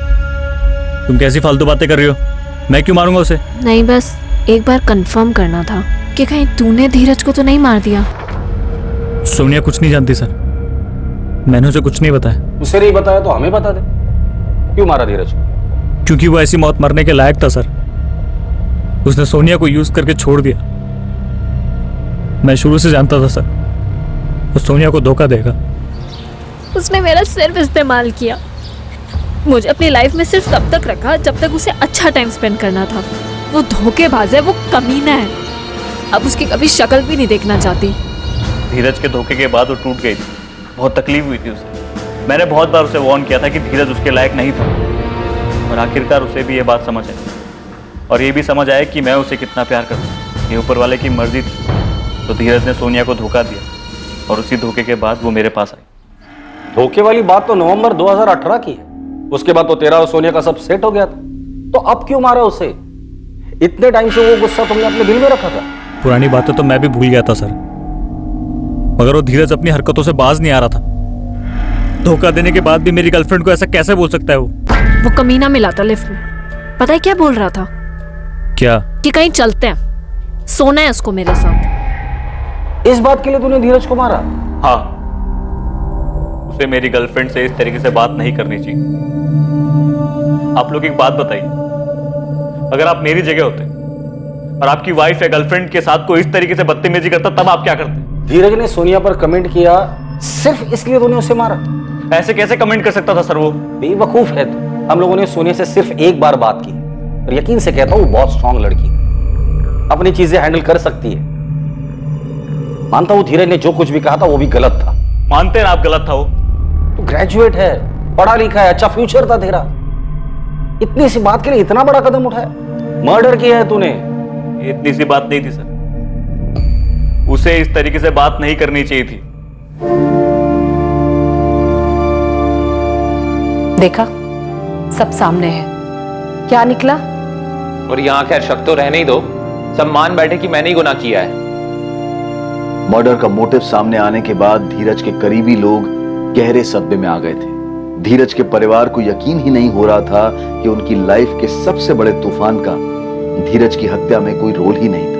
तुम कैसी फालतू बातें कर रही हो? मैं क्यों मारूंगा उसे? नहीं, बस एक बार कंफर्म करना था कि कहीं तूने धीरज को तो नहीं मार दिया। सोनिया कुछ नहीं जानती सर, मैंने उसे कुछ नहीं बताया। उसे नहीं बताया तो हमें बता दे, क्यों मारा धीरज? क्योंकि वो ऐसी मौत मरने के लायक था सर। उसने सोनिया को यूज करके छोड़ दिया। मैं शुरू से जानता था सर, वो सोनिया को धोखा देगा। उसने मेरा सिर्फ इस्तेमाल किया। मुझे अपनी लाइफ में सिर्फ तब तक रखा जब तक उसे अच्छा टाइम स्पेंड करना था। वो धोखेबाज है, वो कमीना है। अब उसकी कभी शक्ल भी नहीं देखना चाहती। धीरज के धोखे के बाद वो टूट गई थी, बहुत तकलीफ हुई थी उसे। मैंने बहुत बार उसे वार्न किया था कि धीरज उसके लायक नहीं था, और आखिरकार उसे भी ये बात समझ आई, और ये भी समझ आया कि मैं उसे कितना प्यार करता हूँ। ये ऊपर वाले की मर्जी थी, तो धीरज ने सोनिया को धोखा दिया, और उसी धोखे के बाद वो मेरे पास आई। धोखे वाली बात तो नवंबर 2018 की है। उसके बाद तो तेरा और सोनिया का सब सेट हो गया था, तो अब क्यों मारा उसे? इतने टाइम से वो गुस्सा तुमने अपने दिल में रखा था। पुरानी बातें तो मैं भी भूल गया था सर, मगर वो धीरज अपनी हरकतों से बाज नहीं आ रहा था। धोखा देने के बाद भी मेरी गर्लफ्रेंड को ऐसा कैसे बोल सकता है? वो कमीना मिला था लिफ्ट में, पता है क्या बोल रहा था? क्या? कि कहीं चलते हैं, सोना है उसको मेरे साथ। इस बात के लिए तूने धीरज को मारा? हाँ, उसे मेरी गर्लफ्रेंड से इस तरीके से बात नहीं करनी चाहिए। आप लोग एक बात बताइए, अगर आप मेरी जगह होते और आपकी वाइफ या गर्लफ्रेंड के साथ कोई इस तरीके से बदतमीजी करता, तब आप क्या करते? धीरज ने सोनिया पर कमेंट किया, सिर्फ इसलिए तूने उसे मारा? ऐसे कैसे कमेंट कर सकता था सर? वो बेवकूफ है तू। हम लोगों ने सोनिया से सिर्फ एक बार बात की, और यकीन से कहता हूं वो बहुत स्ट्रांग लड़की, अपनी चीजें हैंडल कर सकती है। मानता हूं धीरज ने जो कुछ भी कहा था वो भी गलत था। मानते हैं आप गलत था? वो तू ग्रेजुएट है, पढ़ा लिखा है, अच्छा फ्यूचर था तेरा। इतनी सी बात के लिए इतना बड़ा कदम उठाया? मर्डर किया है तूने। इतनी सी बात नहीं थी सर, उसे इस तरीके से बात नहीं करनी चाहिए थी। देखा, सब सामने है, क्या निकला? और यहां खैर शक तो रहने ही दो, सब मान बैठे कि मैंने ही गुनाह किया है। मर्डर का मोटिव सामने आने के बाद धीरज के करीबी लोग गहरे सदमे में आ गए थे। धीरज के परिवार को यकीन ही नहीं हो रहा था कि उनकी लाइफ के सबसे बड़े तूफान का धीरज की हत्या में कोई रोल ही नहीं था।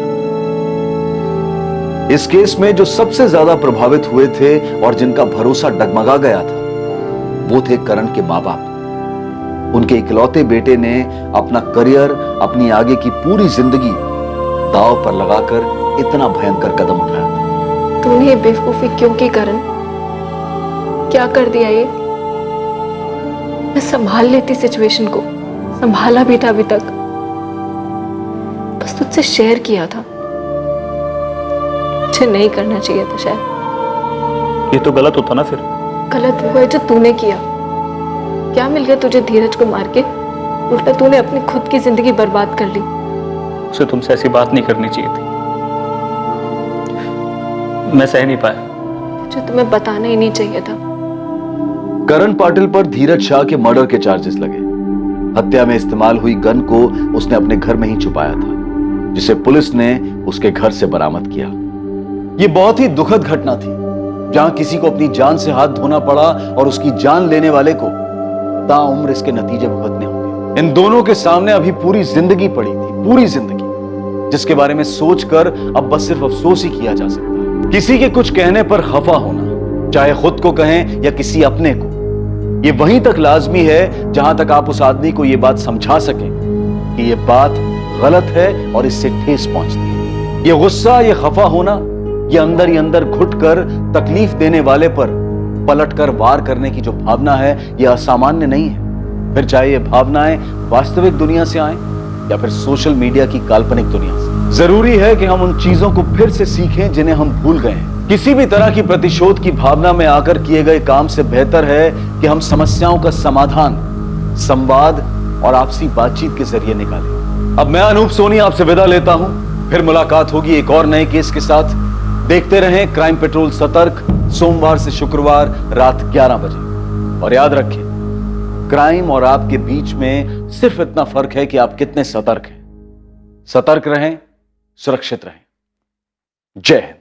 इस केस में जो सबसे ज्यादा प्रभावित हुए थे और जिनका भरोसा डगमगा गया था, वो थे करण के मां बाप। उनके इकलौते बेटे ने अपना करियर, अपनी आगे की पूरी जिंदगी दांव पर लगाकर इतना भयंकर कदम उठाया था। तूने ये बेवकूफी क्यों की करण? क्या कर दिया ये? मैं संभाल लेती सिचुएशन को, संभाला भी था अभी तक, बस तुझसे शेयर किया था। मुझे नहीं करना चाहिए था शायद। ये तो गलत होता ना फिर। गलत वो है जो तूने किया। क्या मिल गया तुझे धीरज को मार के? उल्टा तूने अपनी खुद की जिंदगी बर्बाद कर ली। उसे तुमसे ऐसी बात नहीं करनी चाहिए थी, मैं सह नहीं पाया। मुझे तुम्हें बताना ही नहीं चाहिए था। करण पाटिल पर धीरज शाह के मर्डर के चार्जेस लगे। हत्या में इस्तेमाल हुई गन को उसने अपने घर में ही छुपाया था, जिसे पुलिस ने उसके घर से बरामद किया। यह बहुत ही दुखद घटना थी, जहां किसी को अपनी जान से हाथ धोना पड़ा और उसकी जान लेने वाले को ताउम्र इसके नतीजे भुगतने होंगे। इन दोनों के सामने अभी पूरी जिंदगी पड़ी थी, पूरी जिंदगी, जिसके बारे में सोचकर अब बस सिर्फ अफसोस ही किया जा सकता है। किसी के कुछ कहने पर खफा होना, चाहे खुद को कहें या किसी अपने को, ये वहीं तक लाजमी है जहां तक आप उस आदमी को ये बात समझा सकें कि ये बात गलत है और इससे ठेस पहुंचती है। ये गुस्सा, ये खफा होना, ये अंदर ही अंदर घुटकर तकलीफ देने वाले पर पलटकर वार करने की जो भावना है, ये असामान्य नहीं है। फिर चाहे ये भावनाएं वास्तविक दुनिया से आए या फिर सोशल मीडिया की काल्पनिक दुनिया से। जरूरी है कि हम उन चीजों को फिर से सीखें जिन्हें हम भूल गए हैं। किसी भी तरह की प्रतिशोध की भावना में आकर किए गए काम से बेहतर है कि हम समस्याओं का समाधान संवाद और आपसी बातचीत के जरिए निकालें। अब मैं अनूप सोनी आपसे विदा लेता हूं, फिर मुलाकात होगी एक और नए केस के साथ। देखते रहें क्राइम पेट्रोल सतर्क, सोमवार से शुक्रवार रात 11 बजे। और याद रखें, क्राइम और आपके बीच में सिर्फ इतना फर्क है कि आप कितने सतर्क हैं। सतर्क रहें, सुरक्षित रहें। जय हिंद।